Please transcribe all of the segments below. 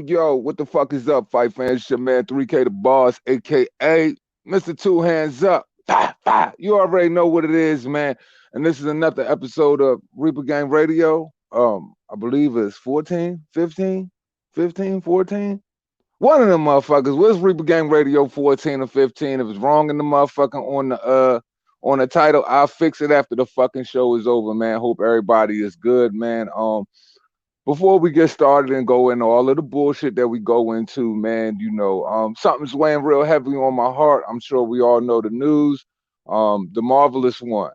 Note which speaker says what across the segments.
Speaker 1: Yo. What the fuck is up, fight fans? It's your man 3K the Boss, aka Mr. Two Hands Up. You already know what it is, man. And this is another episode of Reaper Gang Radio. I believe it's 14, 15, 15, 14. One of them motherfuckers. What's Reaper Gang Radio 14 or 15? If it's wrong in the motherfucking on the title, I'll fix it after the fucking show is over, man. Hope everybody is good, man. Before we get started and go into all of the bullshit that we go into, man, something's weighing real heavily on my heart. I'm sure we all know the news. The marvelous one,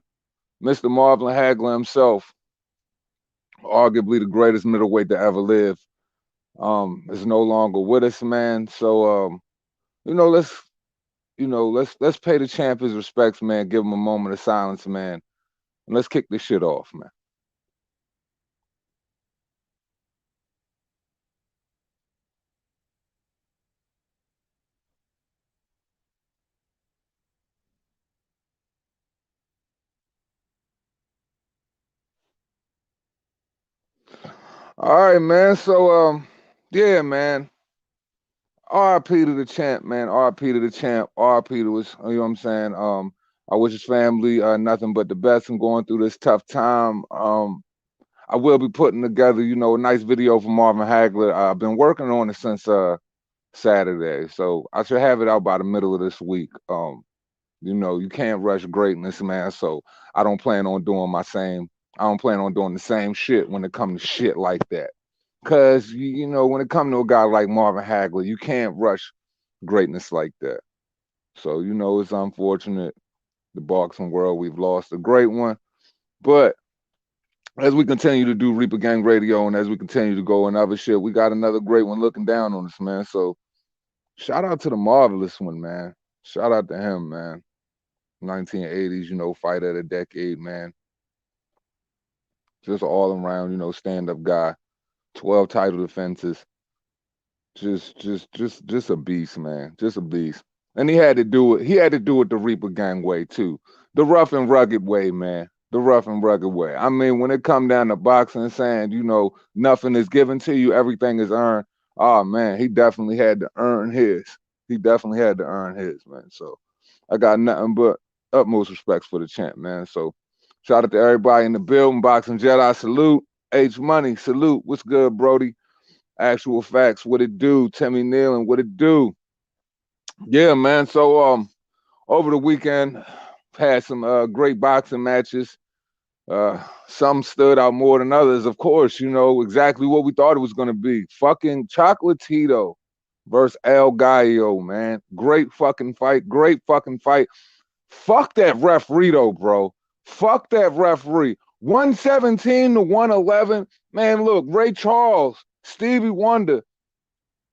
Speaker 1: Mr. Marvin Hagler himself, arguably the greatest middleweight to ever live, is no longer with us, man. So, let's pay the champ his respects, man. Give him a moment of silence, man. And let's kick this shit off, man. All right, man. So, yeah, man. RIP to the champ, man. RIP to the champ. RIP to his, you know what I'm saying? I wish his family nothing but the best and going through this tough time. I will be putting together, a nice video for Marvin Hagler. I've been working on it since Saturday, so I should have it out by the middle of this week. You can't rush greatness, man. So I don't plan on doing the same shit when it comes to shit like that. Cause when it comes to a guy like Marvin Hagler, you can't rush greatness like that. So it's unfortunate. The boxing world, we've lost a great one. But as we continue to do Reaper Gang Radio and as we continue to go and other shit, we got another great one looking down on us, man. So shout out to the marvelous one, man. Shout out to him, man. 1980s, fight of the decade, man. Just all around, stand-up guy. 12 title defenses. Just a beast, man. Just a beast. And he had to do it. He had to do it the Reaper Gang way too. The rough and rugged way, man. The rough and rugged way. I mean, when it come down to boxing, saying, nothing is given to you, everything is earned. Oh man, he definitely had to earn his. He definitely had to earn his, man. So I got nothing but utmost respects for the champ, man. So shout out to everybody in the building. Boxing Jedi, salute. H Money, salute. What's good, Brody? Actual facts, what it do? Timmy Neal and what it do? Yeah, man. So over the weekend, had some great boxing matches. Some stood out more than others, of course. Exactly what we thought it was gonna be. Fucking Chocolatito versus El Gallo, man. Great fucking fight. Great fucking fight. Fuck that referee though, bro. Fuck that referee. 117 to 111. Man, look, Ray Charles, Stevie Wonder,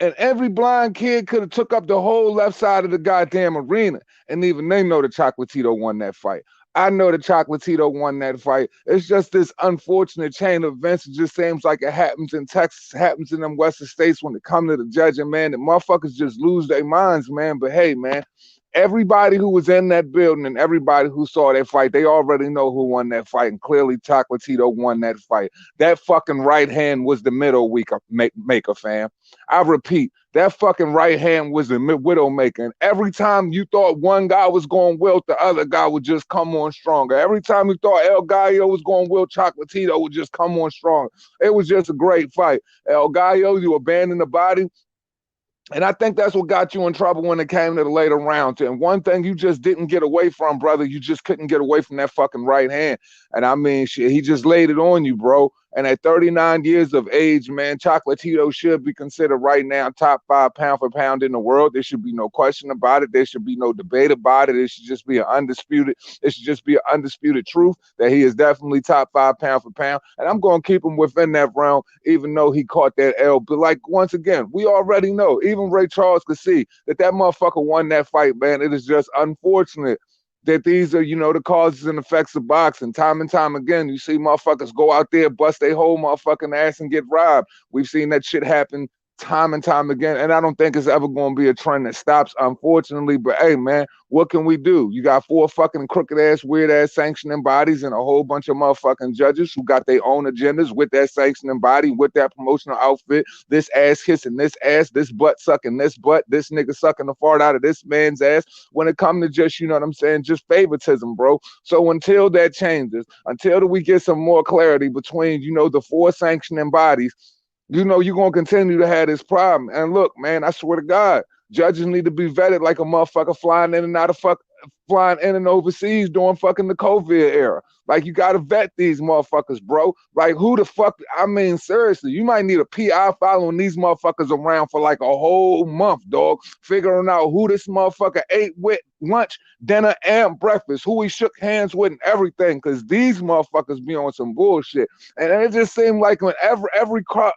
Speaker 1: and every blind kid could have took up the whole left side of the goddamn arena. And even they know the Chocolatito won that fight. I know the Chocolatito won that fight. It's just this unfortunate chain of events. It just seems like it happens in Texas, happens in them western states when it come to the judging, man. The motherfuckers just lose their minds, man. But hey, man, everybody who was in that building and everybody who saw that fight, they already know who won that fight. And clearly Chocolatito won that fight. That fucking right hand was the middle maker, fam. I repeat, that fucking right hand was the widow maker. And every time you thought one guy was going wilt, the other guy would just come on stronger. Every time you thought El Gallo was going wilt, Chocolatito would just come on stronger. It was just a great fight. El Gallo, you abandoned the body. And I think that's what got you in trouble when it came to the later rounds. And one thing you just didn't get away from, brother, you just couldn't get away from that fucking right hand. And I mean, shit, he just laid it on you, bro. And at 39 years of age, man, Chocolatito should be considered right now top 5 pound for pound in the world. There should be no question about it. There should be no debate about it. It should just be an undisputed. It should just be an undisputed truth that he is definitely top 5 pound for pound. And I'm going to keep him within that realm, even though he caught that L. But like, once again, we already know, even Ray Charles could see that motherfucker won that fight, man. It is just unfortunate that these are, the causes and effects of boxing. Time and time again, you see motherfuckers go out there, bust their whole motherfucking ass and get robbed. We've seen that shit happen time and time again, and I don't think it's ever going to be a trend that stops, unfortunately. But hey, man, what can we do? You got 4 fucking crooked ass, weird ass sanctioning bodies and a whole bunch of motherfucking judges who got their own agendas with that sanctioning body, with that promotional outfit. This ass kissing this ass, this butt sucking this butt, this nigga sucking the fart out of this man's ass. When it comes to just, you know what I'm saying, just favoritism, bro. So until that changes, until we get some more clarity between, you know, the 4 sanctioning bodies, you know, you're going to continue to have this problem. And look, man, I swear to God, judges need to be vetted like a motherfucker flying in and out of flying in and overseas during fucking the COVID era. Like, you got to vet these motherfuckers, bro. Like, who the fuck? I mean, seriously, you might need a PI following these motherfuckers around for like a whole month, dog, figuring out who this motherfucker ate with lunch, dinner, and breakfast, who he shook hands with and everything, because these motherfuckers be on some bullshit. And it just seemed like when every card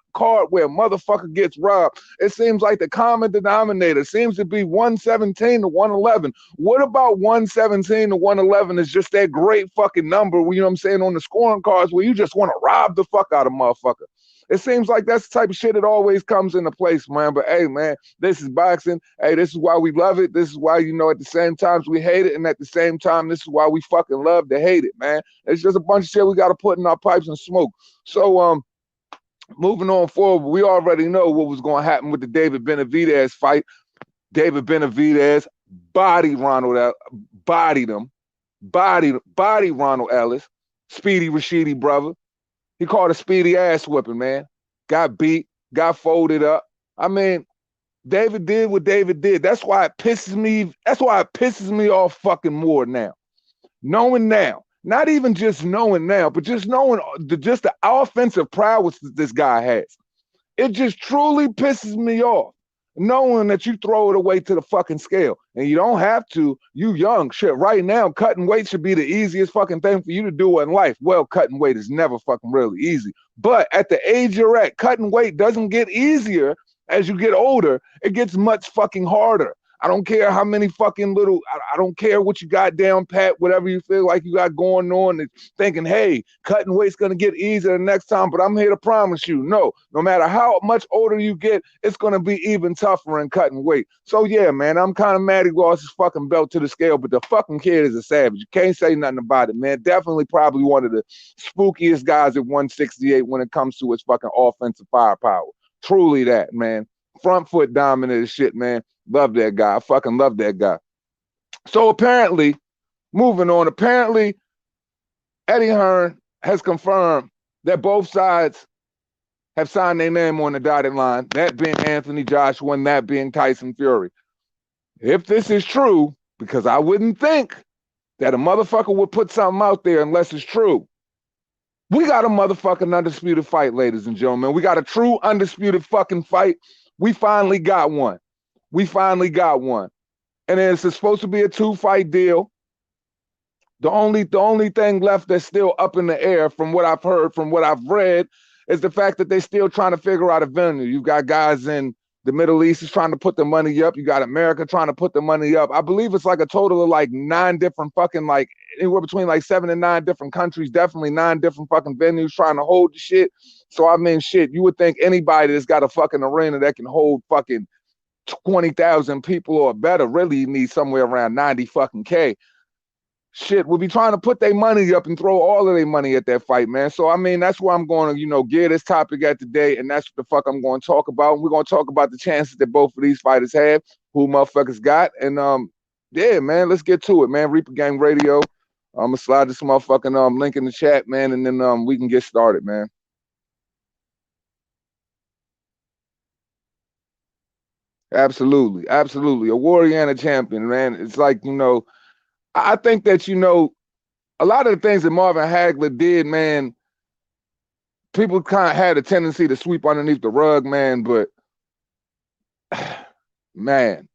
Speaker 1: where a motherfucker gets robbed, it seems like the common denominator seems to be 117 to 111. What about 117 to 111 is just that great fucking number, you know what I'm saying, on the scoring cards where you just want to rob the fuck out of motherfucker. It seems like that's the type of shit that always comes into place, man. But hey, man, this is boxing. Hey, this is why we love it. This is why, you know, at the same times we hate it. And at the same time, this is why we fucking love to hate it, man. It's just a bunch of shit we got to put in our pipes and smoke. So, moving on forward, we already know what was going to happen with the David Benavidez fight. David Benavidez bodied Ronald Ellis, Speedy Rashidi brother. He called a speedy ass whipping, man. Got beat, got folded up. I mean, David did what David did. That's why it pisses me off fucking more now. Knowing now, not even just knowing now, but just knowing just the offensive prowess that this guy has. It just truly pisses me off. Knowing that you throw it away to the fucking scale. And you don't have to. You young. Shit, right now, cutting weight should be the easiest fucking thing for you to do in life. Well, cutting weight is never fucking really easy. But at the age you're at, cutting weight doesn't get easier as you get older. It gets much fucking harder. I don't care how many fucking little, I don't care what you got down pat, whatever you feel like you got going on, and thinking, hey, cutting weight's going to get easier the next time, but I'm here to promise you, no matter how much older you get, it's going to be even tougher in cutting weight. So yeah, man, I'm kind of mad he lost his fucking belt to the scale, but the fucking kid is a savage. You can't say nothing about it, man. Definitely probably one of the spookiest guys at 168 when it comes to his fucking offensive firepower. Truly that, man. Front foot dominant as shit, man. Love that guy. I fucking love that guy. So apparently, moving on, apparently Eddie Hearn has confirmed that both sides have signed their name on the dotted line, that being Anthony Joshua and that being Tyson Fury. If this is true, because I wouldn't think that a motherfucker would put something out there unless it's true, we got a motherfucking undisputed fight, ladies and gentlemen. We got a true undisputed fucking fight. We finally got one. And it's supposed to be a 2-fight deal. The only thing left that's still up in the air from what I've heard, from what I've read, is the fact that they're still trying to figure out a venue. You've got guys in the Middle East is trying to put the money up. You got America trying to put the money up. I believe it's like a total of like 9 different fucking, like anywhere between like 7 and 9 different countries, definitely 9 different fucking venues trying to hold the shit. So I mean, shit, you would think anybody that's got a fucking arena that can hold fucking 20,000 people or better really need somewhere around 90 fucking K. Shit, we'll be trying to put their money up and throw all of their money at that fight, man. So, I mean, that's where I'm going to, you know, gear this topic at today, and that's what the fuck I'm going to talk about. And we're going to talk about the chances that both of these fighters have, who motherfuckers got. And, yeah, man, let's get to it, man. Reaper Gang Radio. I'm going to slide this motherfucking link in the chat, man, and then we can get started, man. Absolutely. A warrior and a champion, man. It's like, you know, I think that, you know, a lot of the things that Marvin Hagler did, man, people kind of had a tendency to sweep underneath the rug, man, but man,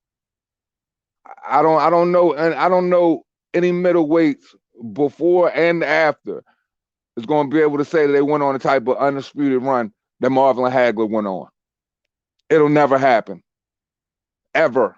Speaker 1: I don't know, and I don't know any middleweights before and after is going to be able to say that they went on a type of undisputed run that Marvin Hagler went on. It'll never happen. Ever.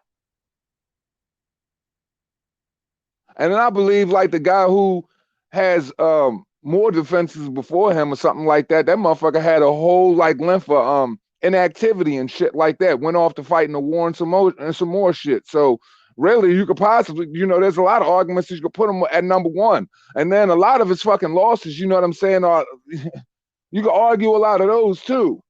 Speaker 1: And then I believe like the guy who has more defenses before him or something like that, that motherfucker had a whole like length of inactivity and shit like that. Went off to fight in the war and some more shit. So really, you could possibly, there's a lot of arguments that you could put him at number one. And then a lot of his fucking losses, you know what I'm saying, are you could argue a lot of those too.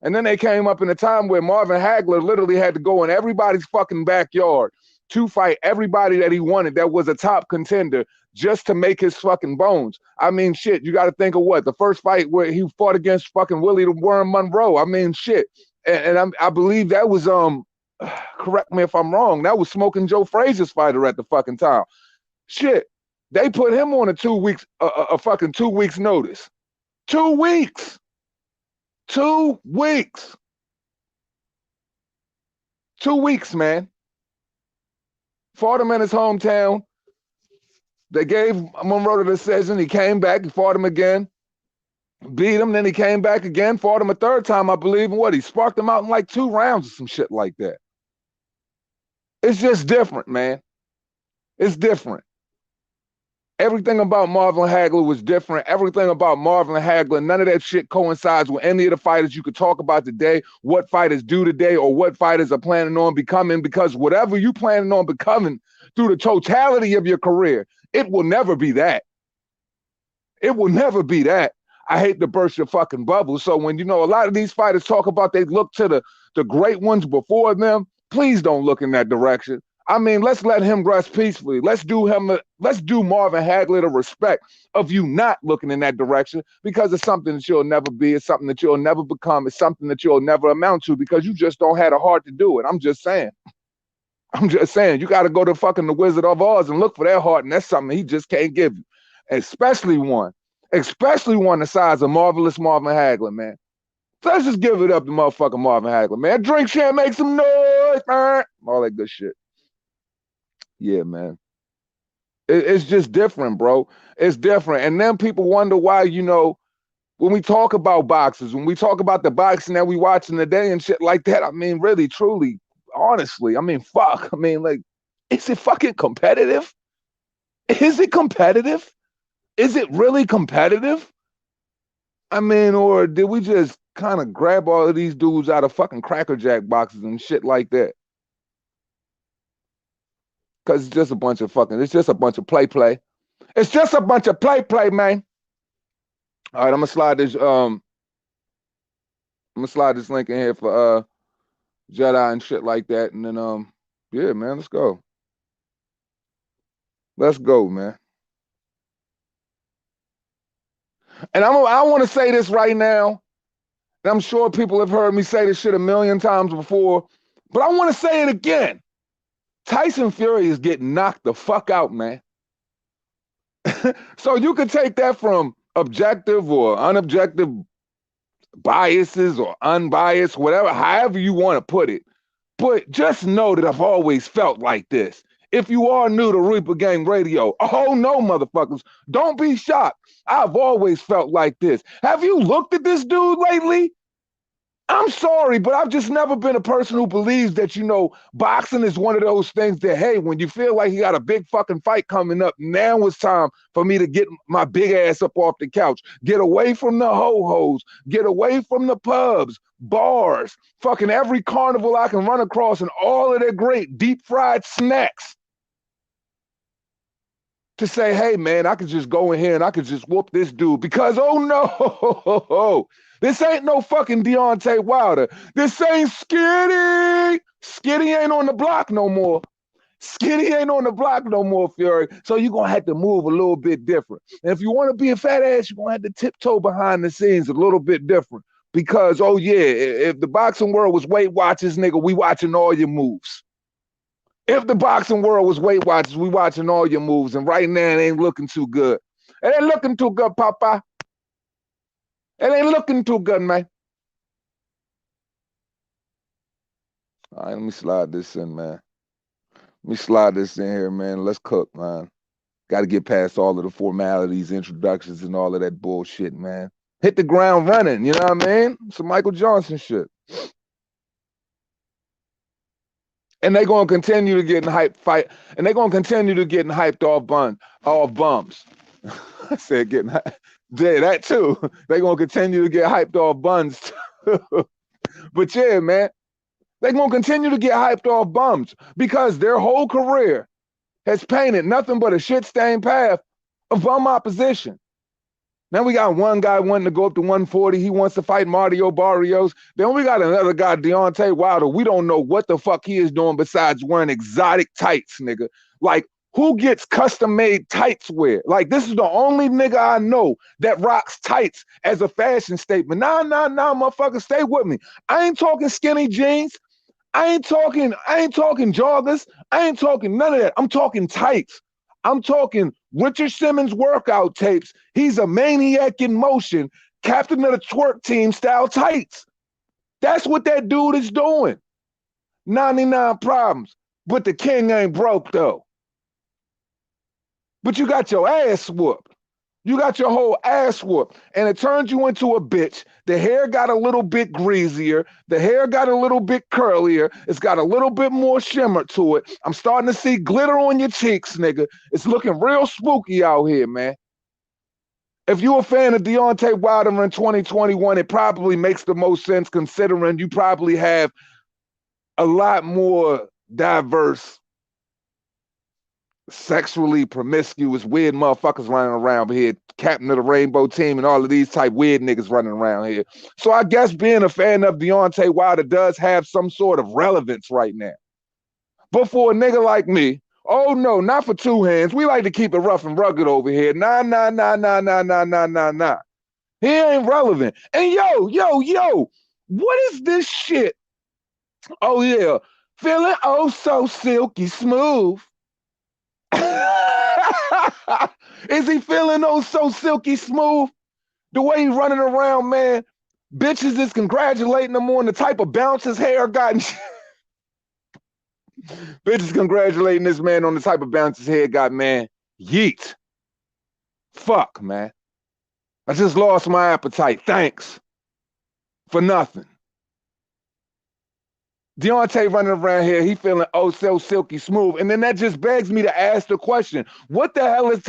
Speaker 1: And then they came up in a time where Marvin Hagler literally had to go in everybody's fucking backyard to fight everybody that he wanted that was a top contender just to make his fucking bones. I mean, shit, you got to think of what? The first fight where he fought against fucking Willie the Worm Monroe. I mean, shit. And I believe that was, correct me if I'm wrong, that was Smoking Joe Frazier's fighter at the fucking time. Shit, they put him on a 2 weeks, a fucking 2 weeks notice. 2 weeks. 2 weeks. 2 weeks, man. Fought him in his hometown. They gave Monroe the decision. He came back. He fought him again. Beat him. Then he came back again. Fought him a third time, I believe. And what? He sparked him out in like 2 rounds or some shit like that. It's just different, man. It's different. Everything about Marvin Hagler was different. Everything about Marvin Hagler, none of that shit coincides with any of the fighters you could talk about today, what fighters do today, or what fighters are planning on becoming, because whatever you planning on becoming through the totality of your career, it will never be that. It will never be that. I hate to burst your fucking bubble. So when, a lot of these fighters talk about they look to the great ones before them, please don't look in that direction. I mean, let's let him rest peacefully. Let's do Marvin Hagler the respect of you not looking in that direction, because it's something that you'll never be. It's something that you'll never become. It's something that you'll never amount to, because you just don't have the heart to do it. I'm just saying. You got to go to fucking the Wizard of Oz and look for that heart, and that's something he just can't give you. Especially one the size of Marvelous Marvin Hagler, man. So let's just give it up to motherfucking Marvin Hagler, man. Drink champ, make some noise, man. All that good shit. Yeah, man. It's just different, bro. It's different. And then people wonder why, when we talk about boxers, when we talk about the boxing that we watching today and shit like that, I mean, really, truly, honestly, I mean, fuck. I mean, like, is it fucking competitive? Is it competitive? Is it really competitive? I mean, or did we just kind of grab all of these dudes out of fucking Cracker Jack boxes and shit like that? Because it's just a bunch of play. It's just a bunch of play, man. All right, I'm gonna slide this link in here for Jedi and shit like that. And then yeah, man, let's go. Let's go, man. And I want to say this right now, and I'm sure people have heard me say this shit a million times before, but I want to say it again. Tyson Fury is getting knocked the fuck out, man. So you could take that from objective or unobjective biases or unbiased, whatever, however you want to put it. But just know that I've always felt like this. If you are new to Reaper Gang Radio, oh no, motherfuckers, don't be shocked. I've always felt like this. Have you looked at this dude lately? I'm sorry, but I've just never been a person who believes that, boxing is one of those things that, hey, when you feel like you got a big fucking fight coming up, now it's time for me to get my big ass up off the couch, get away from the ho-hos, get away from the pubs, bars, fucking every carnival I can run across and all of their great deep fried snacks, to say, hey, man, I could just go in here and I could just whoop this dude because, oh no, this ain't no fucking Deontay Wilder. This ain't Skitty. Skitty ain't on the block no more. Skitty ain't on the block no more, Fury. So you're going to have to move a little bit different. And if you want to be a fat ass, you're going to have to tiptoe behind the scenes a little bit different. Because, oh yeah, if the boxing world was Weight Watchers, nigga, we watching all your moves. If the boxing world was Weight Watchers, we watching all your moves. And right now, it ain't looking too good. It ain't looking too good, Papa. It ain't looking too good, man. All right, let me slide this in, man. Let me slide this in here, man. Let's cook, man. Got to get past all of the formalities, introductions, and all of that bullshit, man. Hit the ground running, you know what I mean? Some Michael Johnson shit. And they're going to continue to get hyped and they're going to continue to getting hyped off bums. I said getting hyped. Yeah, that too. They're going to continue to get hyped off buns too. But yeah, man, they're going to continue to get hyped off bums because their whole career has painted nothing but a shit-stained path of bum opposition. Now we got one guy wanting to go up to 140. He wants to fight Mario Barrios. Then we got another guy, Deontay Wilder. We don't know what the fuck he is doing besides wearing exotic tights, nigga. Like, who gets custom-made tights wear? Like, this is the only nigga I know that rocks tights as a fashion statement. Nah, motherfucker, stay with me. I ain't talking skinny jeans. I ain't talking joggers. I ain't talking none of that. I'm talking tights. I'm talking Richard Simmons workout tapes. He's a maniac in motion, captain of the twerk team style tights. That's what that dude is doing. 99 problems. But the king ain't broke though. But you got your ass whooped. You got your whole ass whooped. And it turns you into a bitch. The hair got a little bit greasier. The hair got a little bit curlier. It's got a little bit more shimmer to it. I'm starting to see glitter on your cheeks, nigga. It's looking real spooky out here, man. If you're a fan of Deontay Wilder in 2021, it probably makes the most sense considering you probably have a lot more diverse, sexually promiscuous, weird motherfuckers running around here, captain of the rainbow team and all of these type weird niggas running around here. So I guess being a fan of Deontay Wilder does have some sort of relevance right now. But for a nigga like me, oh no, not for two hands. We like to keep it rough and rugged over here. Nah. He ain't relevant. And yo, what is this shit? Oh yeah, feeling oh so silky smooth. Is he feeling oh so silky smooth? The way he's running around, man. Bitches is congratulating him on the type of bounce his hair got. Bitches congratulating this man on the type of bounce his hair got, man. Yeet. Fuck, man. I just lost my appetite. Thanks. For nothing. Deontay running around here, he feeling oh so silky smooth. And then that just begs me to ask the question, what the hell is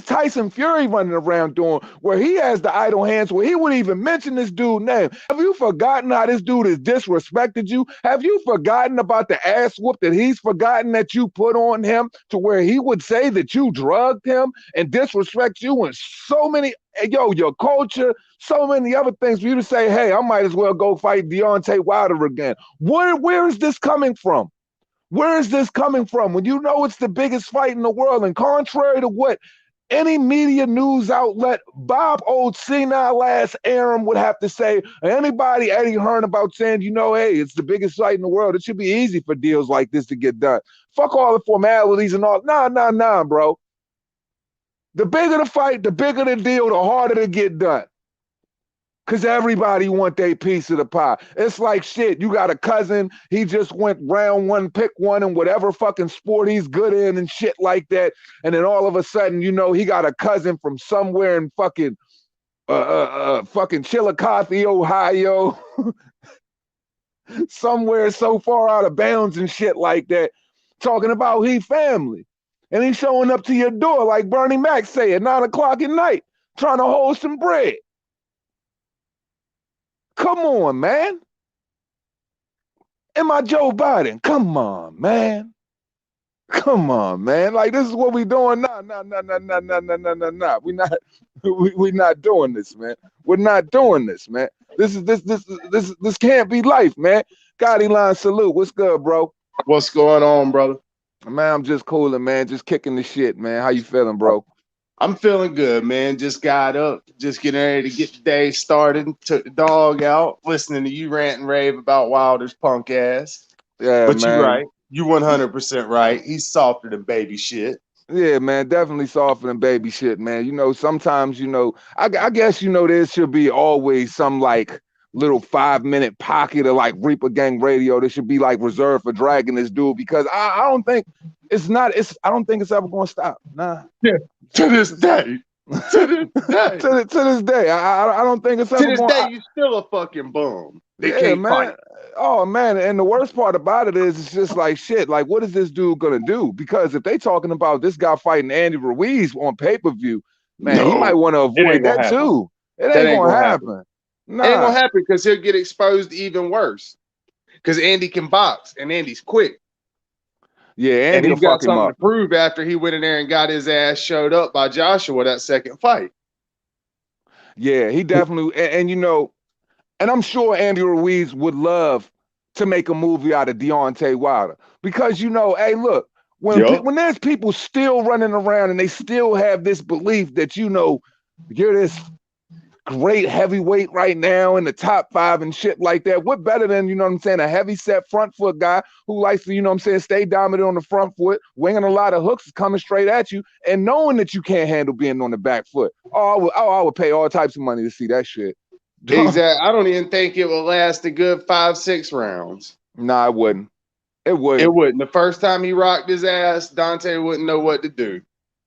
Speaker 1: Tyson Fury running around doing where he has the idle hands where he wouldn't even mention this dude's name? Have you forgotten how this dude has disrespected you? Have you forgotten about the ass whoop that he's forgotten that you put on him to where he would say that you drugged him and disrespect you and so many, your culture, so many other things for you to say, hey, I might as well go fight Deontay Wilder again. Where is this coming from? Where is this coming from? When you know it's the biggest fight in the world and contrary to what any media news outlet, Bob old senile ass Aaron would have to say, anybody Eddie Hearn about saying, hey, it's the biggest fight in the world. It should be easy for deals like this to get done. Fuck all the formalities and all. Nah, bro. The bigger the fight, the bigger the deal, the harder to get done. Because everybody want their piece of the pie. It's like shit. You got a cousin, he just went round one, pick one in whatever fucking sport he's good in and shit like that. And then all of a sudden, he got a cousin from somewhere in fucking Chillicothe, Ohio. Somewhere so far out of bounds and shit like that. Talking about he family. And he's showing up to your door like Bernie Mac say at 9 o'clock at night, trying to hold some bread. Come on, man. Am I Joe Biden? Come on, man. Come on, man. Like, this is what we doing now. Nah. We not doing this, man. We're not doing this, man. This can't be life, man. Gotti line salute. What's good, bro?
Speaker 2: What's going on, brother?
Speaker 1: Man, I'm just cooling, man. Just kicking the shit, man. How you feeling, bro?
Speaker 2: I'm feeling good, man. Just got up, just getting ready to get the day started. Took the dog out, listening to you rant and rave about Wilder's punk ass.
Speaker 1: Yeah,
Speaker 2: but
Speaker 1: man.
Speaker 2: You're right. You 100% right. He's softer than baby shit.
Speaker 1: Yeah, man, definitely softer than baby shit, man. Sometimes, I guess, there should be always some like little 5-minute pocket of like Reaper Gang radio that should be like reserved for dragging this dude because I don't think it's ever going to stop. Nah.
Speaker 2: Yeah. To this day.
Speaker 1: To this day. I don't think it's ever going to.
Speaker 2: To this day, you're still a fucking bum. They can't
Speaker 1: man.
Speaker 2: fight.
Speaker 1: Oh, man. And the worst part about it is it's just like, shit, like, what is this dude going to do? Because if they talking about this guy fighting Andy Ruiz on pay-per-view, man, he might want to avoid that too. It ain't going to happen.
Speaker 2: Ain't gonna
Speaker 1: Nah.
Speaker 2: happen because he'll get exposed even worse. Because Andy can box and Andy's quick.
Speaker 1: Yeah,
Speaker 2: And
Speaker 1: Andy will
Speaker 2: he's got
Speaker 1: fuck him
Speaker 2: something to
Speaker 1: up.
Speaker 2: prove after he went in there and got his ass showed up by Joshua that second fight.
Speaker 1: Yeah, he definitely and you know, and I'm sure Andy Ruiz would love to make a movie out of Deontay Wilder because you know, hey, look,
Speaker 2: Yup.
Speaker 1: when there's people still running around and they still have this belief that you know you're this great heavyweight right now in the top 5 and shit like that. What better than, you know what I'm saying, a heavy set front foot guy who likes to, you know what I'm saying, stay dominant on the front foot, winging a lot of hooks coming straight at you, and knowing that you can't handle being on the back foot. I would pay all types of money to see that shit.
Speaker 2: Exactly. I don't even think it will last a good 5-6 rounds.
Speaker 1: Nah, it wouldn't. It
Speaker 2: It
Speaker 1: wouldn't.
Speaker 2: wouldn't. The first time he rocked his ass, Dante wouldn't know what to do.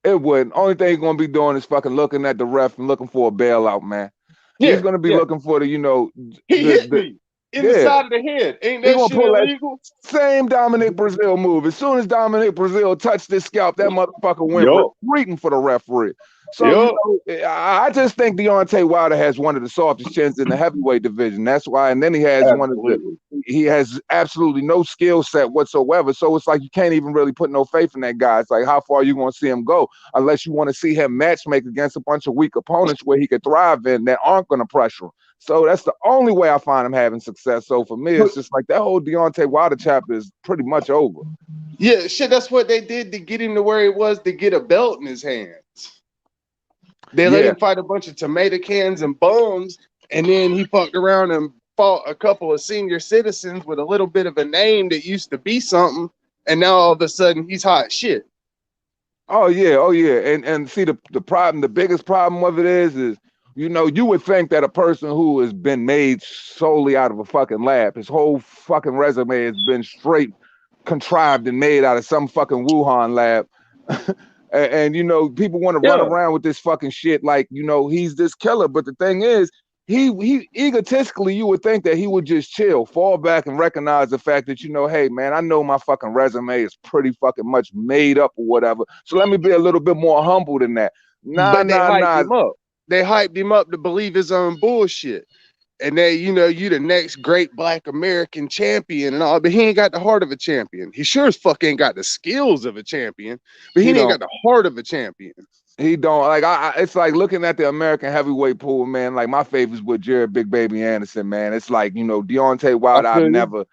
Speaker 1: It wouldn't. Only thing he's gonna be doing is fucking looking at the ref and looking for a bailout, man. He's
Speaker 2: Yeah,
Speaker 1: gonna be
Speaker 2: yeah.
Speaker 1: looking for the, you know,
Speaker 2: He hit
Speaker 1: the
Speaker 2: me in the
Speaker 1: yeah.
Speaker 2: side of the head. Ain't
Speaker 1: He
Speaker 2: that
Speaker 1: gonna
Speaker 2: shit
Speaker 1: pull that
Speaker 2: illegal?
Speaker 1: same Dominic Brazil move. As soon as Dominic Brazil touched his scalp, that motherfucker went
Speaker 2: Yup.
Speaker 1: retreating for the referee. So, you
Speaker 2: Yup.
Speaker 1: know, I just think Deontay Wilder has one of the softest chins in the heavyweight division. That's why, and then he has
Speaker 2: Absolutely.
Speaker 1: he has absolutely no skill set whatsoever. So it's like you can't even really put no faith in that guy. It's like, how far are you going to see him go unless you want to see him matchmake against a bunch of weak opponents where he could thrive in that aren't going to pressure him. So that's the only way I find him having success. So for me, it's just like that whole Deontay Wilder chapter is pretty much over.
Speaker 2: Yeah, shit, that's what they did to get him to where he was to get a belt in his hands. They let
Speaker 1: Yeah.
Speaker 2: him fight a bunch of tomato cans and bums, and then he fucked around and fought a couple of senior citizens with a little bit of a name that used to be something, and now all of a sudden he's hot shit.
Speaker 1: Oh yeah, oh yeah. And see the problem, the biggest problem of it is you know, you would think that a person who has been made solely out of a fucking lab, his whole fucking resume has been straight contrived and made out of some fucking Wuhan lab. And you know, people want to run
Speaker 2: Yeah.
Speaker 1: around with this fucking shit like, you know, he's this killer. But the thing is, he egotistically, you would think that he would just chill, fall back, and recognize the fact that, you know, hey man, I know my fucking resume is pretty fucking much made up or whatever. So let me be a little bit more humble than that. Nah,
Speaker 2: But they
Speaker 1: nah,
Speaker 2: hyped
Speaker 1: nah.
Speaker 2: him up. They hyped him up to believe his own bullshit. And they, you know, you the next great black American champion and all, but he ain't got the heart of a champion. He sure as fuck ain't got the skills of a champion, but he
Speaker 1: He
Speaker 2: ain't
Speaker 1: don't.
Speaker 2: got the heart of a champion.
Speaker 1: He don't like. It's like looking at the American heavyweight pool, man. Like my favorites with Jared Big Baby Anderson, man. It's like, you know, Deontay
Speaker 2: I
Speaker 1: Wilder.
Speaker 2: feel you.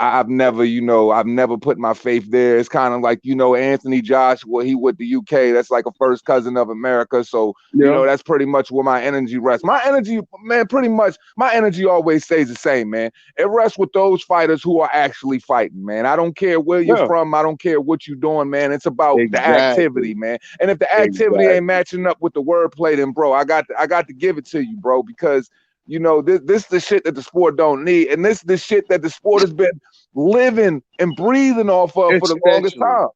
Speaker 1: I've never, you know, I've never put my faith there. It's kind of like, you know, Anthony Joshua, he with the UK. That's like a first cousin of America. So, you
Speaker 2: Yeah.
Speaker 1: know, that's pretty much where my energy rests. My energy, man, pretty much, my energy always stays the same, man. It rests with those fighters who are actually fighting, man. I don't care where you're
Speaker 2: Yeah.
Speaker 1: from. I don't care what you're doing, man. It's about the
Speaker 2: Exactly.
Speaker 1: activity, man. And if the activity ain't
Speaker 2: Exactly.
Speaker 1: matching up with the wordplay, then bro, I got to give it to you, bro, because you know this the shit that the sport don't need, and this the shit that the sport has been living and breathing off of for the longest
Speaker 2: Especially.
Speaker 1: time.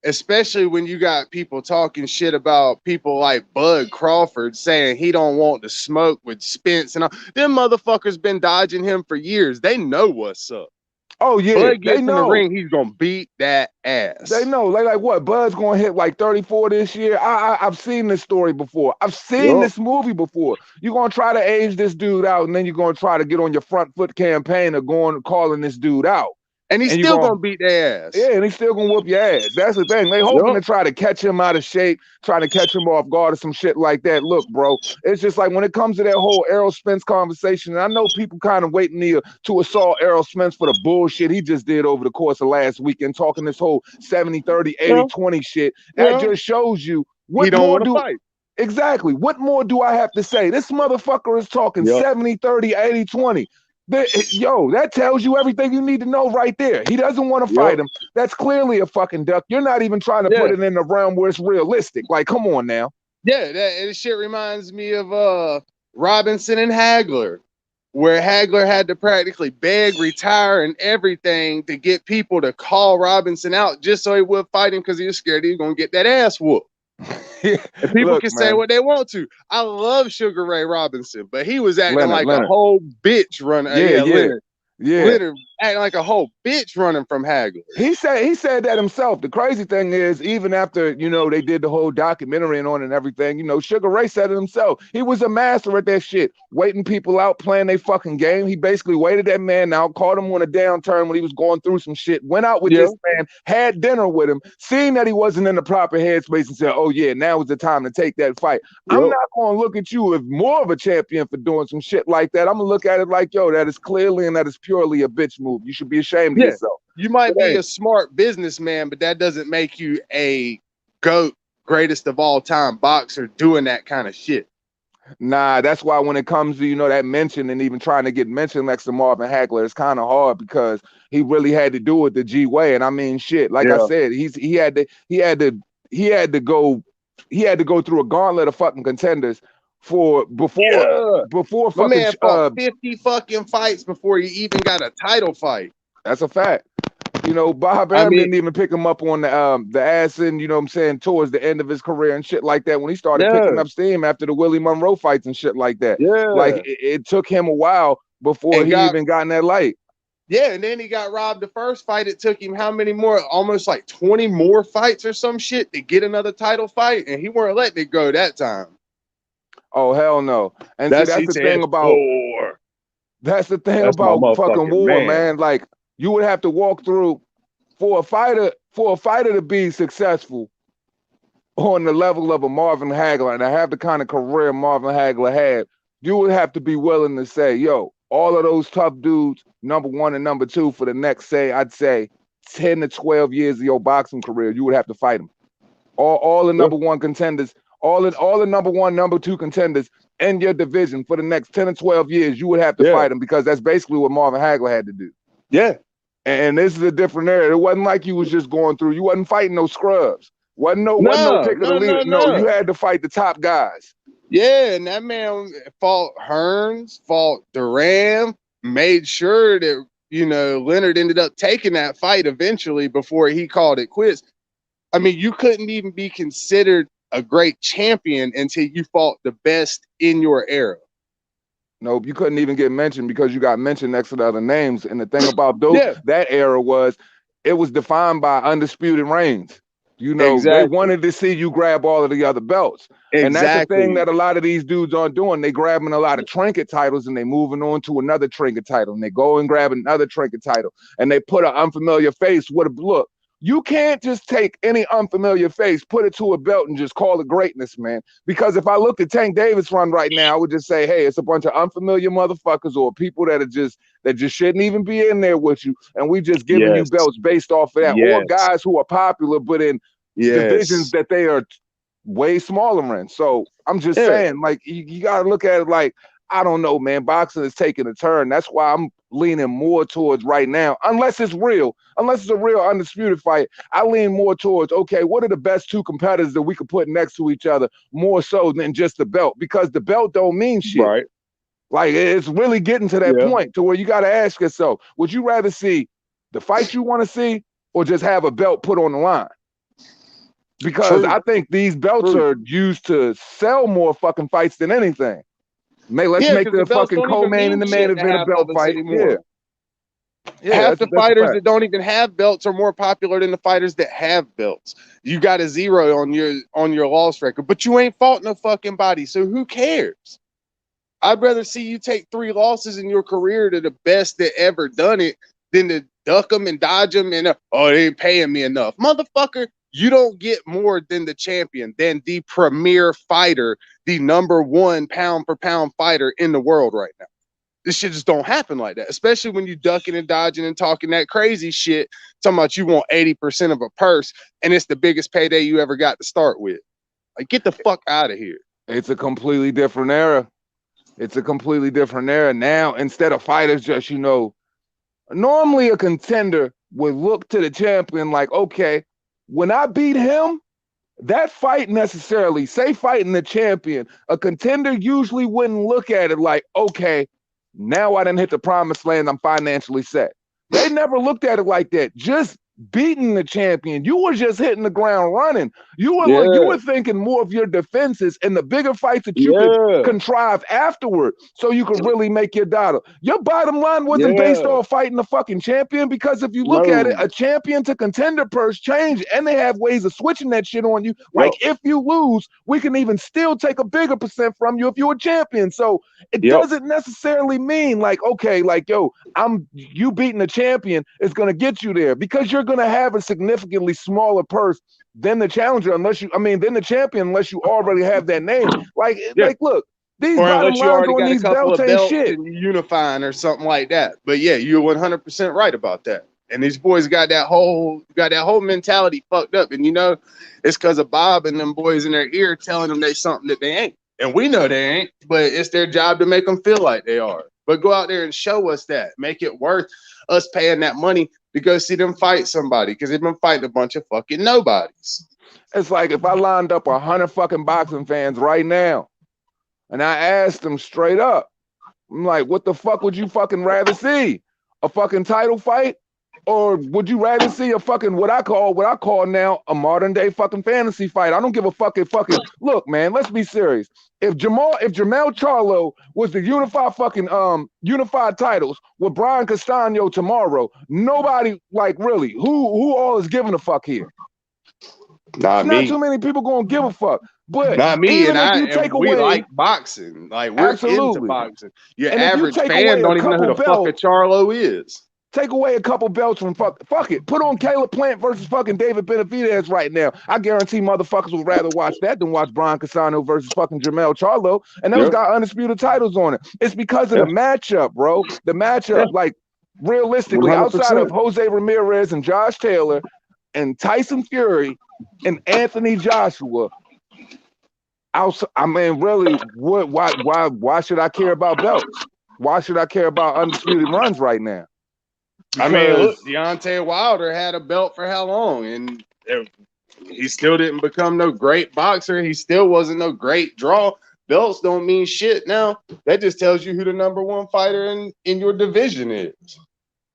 Speaker 2: Especially when you got people talking shit about people like Bud Crawford saying he don't want to smoke with Spence and all. Them motherfuckers been dodging him for years. They know what's up.
Speaker 1: Oh yeah,
Speaker 2: Bud
Speaker 1: they
Speaker 2: gets in the
Speaker 1: know.
Speaker 2: ring, he's gonna beat that
Speaker 1: They
Speaker 2: ass.
Speaker 1: know. Like what? Bud's gonna hit like 34 this year. I've seen this story before. I've seen
Speaker 2: Yup.
Speaker 1: this movie before. You're gonna try to age this dude out, and then you're gonna try to get on your front foot campaign of going calling this dude out.
Speaker 2: And he's
Speaker 1: And you're
Speaker 2: still
Speaker 1: gonna
Speaker 2: gonna beat their ass.
Speaker 1: Yeah, and he's still gonna whoop your ass. That's the thing. They hoping
Speaker 2: Yup.
Speaker 1: to try to catch him out of shape, trying to catch him off guard or some shit like that. Look, bro, it's just like when it comes to that whole Errol Spence conversation, and I know people kind of waiting here to assault Errol Spence for the bullshit he just did over the course of last weekend, talking this whole 70-30,
Speaker 2: Yeah.
Speaker 1: 80-20 shit. That
Speaker 2: Yeah.
Speaker 1: just shows you
Speaker 2: He
Speaker 1: what
Speaker 2: don't
Speaker 1: more
Speaker 2: want to
Speaker 1: do
Speaker 2: fight.
Speaker 1: exactly what more do I have to say? This motherfucker is talking
Speaker 2: Yup.
Speaker 1: 70-30, 80-20. Yo, that tells you everything you need to know right there. He doesn't want to fight
Speaker 2: Yup.
Speaker 1: him. That's clearly a fucking duck. You're not even trying to put
Speaker 2: Yeah.
Speaker 1: it in the realm where it's realistic. Like, come on now.
Speaker 2: Yeah. That shit reminds me of Robinson and Hagler, where Hagler had to practically beg, retire, and everything to get people to call Robinson out just so he would fight him because he was scared he was gonna get that ass whooped. And people
Speaker 1: Look,
Speaker 2: can say
Speaker 1: man,
Speaker 2: what they want to. I love Sugar Ray Robinson, but he was acting
Speaker 1: Leonard,
Speaker 2: like a
Speaker 1: Leonard.
Speaker 2: whole bitch running.
Speaker 1: Yeah,
Speaker 2: Yeah,
Speaker 1: yeah,
Speaker 2: Leonard.
Speaker 1: yeah.
Speaker 2: Leonard acting like a whole bitch running from Hagler.
Speaker 1: He said that himself. The crazy thing is, even after, you know, they did the whole documentary on it and everything, you know, Sugar Ray said it himself. He was a master at that shit, waiting people out, playing their fucking game. He basically waited that man out, caught him on a downturn when he was going through some shit, went out with this man, had dinner with him, seen that he wasn't in the proper headspace and said, oh yeah, now is the time to take that fight. I'm not going to look at you as more of a champion for doing some shit like that. I'm going to look at it like, yo, that is clearly and that is purely a bitch move. You should be ashamed of yourself.
Speaker 2: You might be a smart businessman, but that doesn't make you a GOAT, greatest of all time boxer doing that kind of shit.
Speaker 1: Nah, that's why when it comes to, you know, that mention and even trying to get mentioned next to Marvin Hagler, it's kind of hard because he really had to do it the G way. And I mean, shit, like I said, he had to go through a gauntlet of fucking contenders before fucking
Speaker 2: man fought 50 fucking fights before he even got a title fight.
Speaker 1: That's a fact. You know, Bob Arum didn't even pick him up on the ass and, you know what I'm saying, towards the end of his career and shit like that when he started picking up steam after the Willie Monroe fights and shit like that. Like, it took him a while before he even got in that light.
Speaker 2: Yeah, and then he got robbed the first fight. It took him how many more? Almost like 20 more fights or some shit to get another title fight, and he weren't letting it go that time.
Speaker 1: Oh, hell no. And that's the thing about war. That's the thing about fucking war, man. Like, you would have to walk through for a fighter to be successful on the level of a Marvin Hagler and to have the kind of career Marvin Hagler had. You would have to be willing to say, yo, all of those tough dudes, number one and number two, for the next, say, I'd say 10 to 12 years of your boxing career, you would have to fight them. All the number one contenders, all the number one, number two contenders in your division for the next 10 to 12 years, you would have to fight them, because that's basically what Marvin Hagler had to do.
Speaker 2: Yeah.
Speaker 1: And this is a different era. It wasn't like you was just going through. You wasn't fighting no scrubs. Wasn't no pick of the leader. No, you had to fight the top guys.
Speaker 2: Yeah, and that man fought Hearns, fought Duran, made sure that, you know, Leonard ended up taking that fight eventually before he called it quits. I mean, you couldn't even be considered a great champion until you fought the best in your era.
Speaker 1: Nope, you couldn't even get mentioned because you got mentioned next to the other names. And the thing about that era was it was defined by undisputed reigns. You know, they wanted to see you grab all of the other belts. And that's the thing that a lot of these dudes aren't doing. They grabbing a lot of trinket titles and they moving on to another trinket title. And they go and grab another trinket title. And they put an unfamiliar face with a look. You can't just take any unfamiliar face, put it to a belt, and just call it greatness, man. Because if I looked at Tank Davis' run right now, I would just say, hey, it's a bunch of unfamiliar motherfuckers or people that just shouldn't even be in there with you, and we just giving you belts based off of that. Or guys who are popular but in divisions that they are way smaller in. So I'm just saying, like, you gotta look at it like, I don't know, man. Boxing is taking a turn. That's why I'm leaning more towards right now, unless it's a real undisputed fight, I lean more towards, okay, what are the best two competitors that we could put next to each other more so than just the belt? Because the belt don't mean shit. Right. Like, it's really getting to that point to where you got to ask yourself, would you rather see the fight you want to see or just have a belt put on the line? Because I think these belts are used to sell more fucking fights than anything. Let's make the fucking co-main and the main event a belt fight.
Speaker 2: Half the fighters that don't even have belts are more popular than the fighters that have belts. You got a 0 on your loss record, but you ain't fought no fucking body, so who cares? I'd rather see you take 3 losses in your career to the best that ever done it than to duck them and dodge them and they ain't paying me enough. Motherfucker, you don't get more than the champion, than the premier fighter, the #1 pound for pound fighter in the world right now. This shit just don't happen like that, especially when you ducking and dodging and talking that crazy shit, talking about you want 80% of a purse and it's the biggest payday you ever got to start with. Like, get the fuck out of here.
Speaker 1: It's a completely different era. It's a completely different era now. Instead of fighters just, you know, normally a contender would look to the champion like, okay, when I beat him, that fight necessarily, say fighting the champion, a contender usually wouldn't look at it like, okay, now I done hit the promised land, I'm financially set. They never looked at it like that. Just beating the champion. You were just hitting the ground running. You
Speaker 2: Yeah.
Speaker 1: were thinking more of your defenses and the bigger fights that you could
Speaker 2: Yeah.
Speaker 1: contrive afterward so you could really make your dollar. Your bottom line wasn't based
Speaker 2: Yeah.
Speaker 1: on fighting the fucking champion, because if you look at it,
Speaker 2: No.
Speaker 1: a champion to contender purse change, and they have ways of switching that shit on you.
Speaker 2: Yep.
Speaker 1: Like, if you lose, we can even still take a bigger percent from you if you're a champion. So it
Speaker 2: Yep.
Speaker 1: doesn't necessarily mean like, okay, like, yo, you beating the champion is going to get you there, because you're going to have a significantly smaller purse than the challenger, than the champion, unless you already have that name. Like,
Speaker 2: Yeah.
Speaker 1: look, these
Speaker 2: Or
Speaker 1: bottom
Speaker 2: unless you
Speaker 1: lines
Speaker 2: already
Speaker 1: on
Speaker 2: got a
Speaker 1: these
Speaker 2: couple
Speaker 1: belts
Speaker 2: of
Speaker 1: ain't
Speaker 2: belts
Speaker 1: shit.
Speaker 2: and you unifying or something like that. But yeah, you're 100% right about that. And these boys got that whole mentality fucked up. And you know, it's because of Bob and them boys in their ear telling them they something that they ain't. And we know they ain't, but it's their job to make them feel like they are. But go out there and show us that. Make it worth us paying that money to go see them fight somebody, because they've been fighting a bunch of fucking nobodies.
Speaker 1: It's like if I lined up 100 fucking boxing fans right now and I asked them straight up, I'm like, what the fuck would you fucking rather see? A fucking title fight? Or would you rather see a fucking what I call now a modern day fucking fantasy fight? I don't give a fucking look, man, let's be serious. If Jermell Charlo was to unified titles with Brian Castano tomorrow, nobody, like, really, who all is giving a fuck here?
Speaker 2: Not
Speaker 1: Not
Speaker 2: me.
Speaker 1: too many people gonna give a fuck. But
Speaker 2: Not me.
Speaker 1: even if you take
Speaker 2: we
Speaker 1: away,
Speaker 2: like boxing. Like, we're into
Speaker 1: absolutely,
Speaker 2: boxing. Your
Speaker 1: and if you
Speaker 2: average
Speaker 1: take
Speaker 2: fan
Speaker 1: away a
Speaker 2: don't even know who
Speaker 1: couple
Speaker 2: the fuck a
Speaker 1: belts,
Speaker 2: Charlo is.
Speaker 1: take away a couple belts from fuck it. Put on Caleb Plant versus fucking David Benavidez right now. I guarantee motherfuckers would rather watch that than watch Brian Castano versus fucking Jermell Charlo. And those
Speaker 2: Yep.
Speaker 1: got undisputed titles on it. It's because of
Speaker 2: Yeah.
Speaker 1: the matchup, bro. The matchup,
Speaker 2: Yeah.
Speaker 1: like, realistically,
Speaker 2: 100%.
Speaker 1: outside of Jose Ramirez and Josh Taylor and Tyson Fury and Anthony Joshua, really, why should I care about belts? Why should I care about undisputed runs right now?
Speaker 2: I mean, look, Deontay Wilder had a belt for how long? And he still didn't become no great boxer. He still wasn't no great draw. Belts don't mean shit now. That just tells you who the number one fighter in your division is.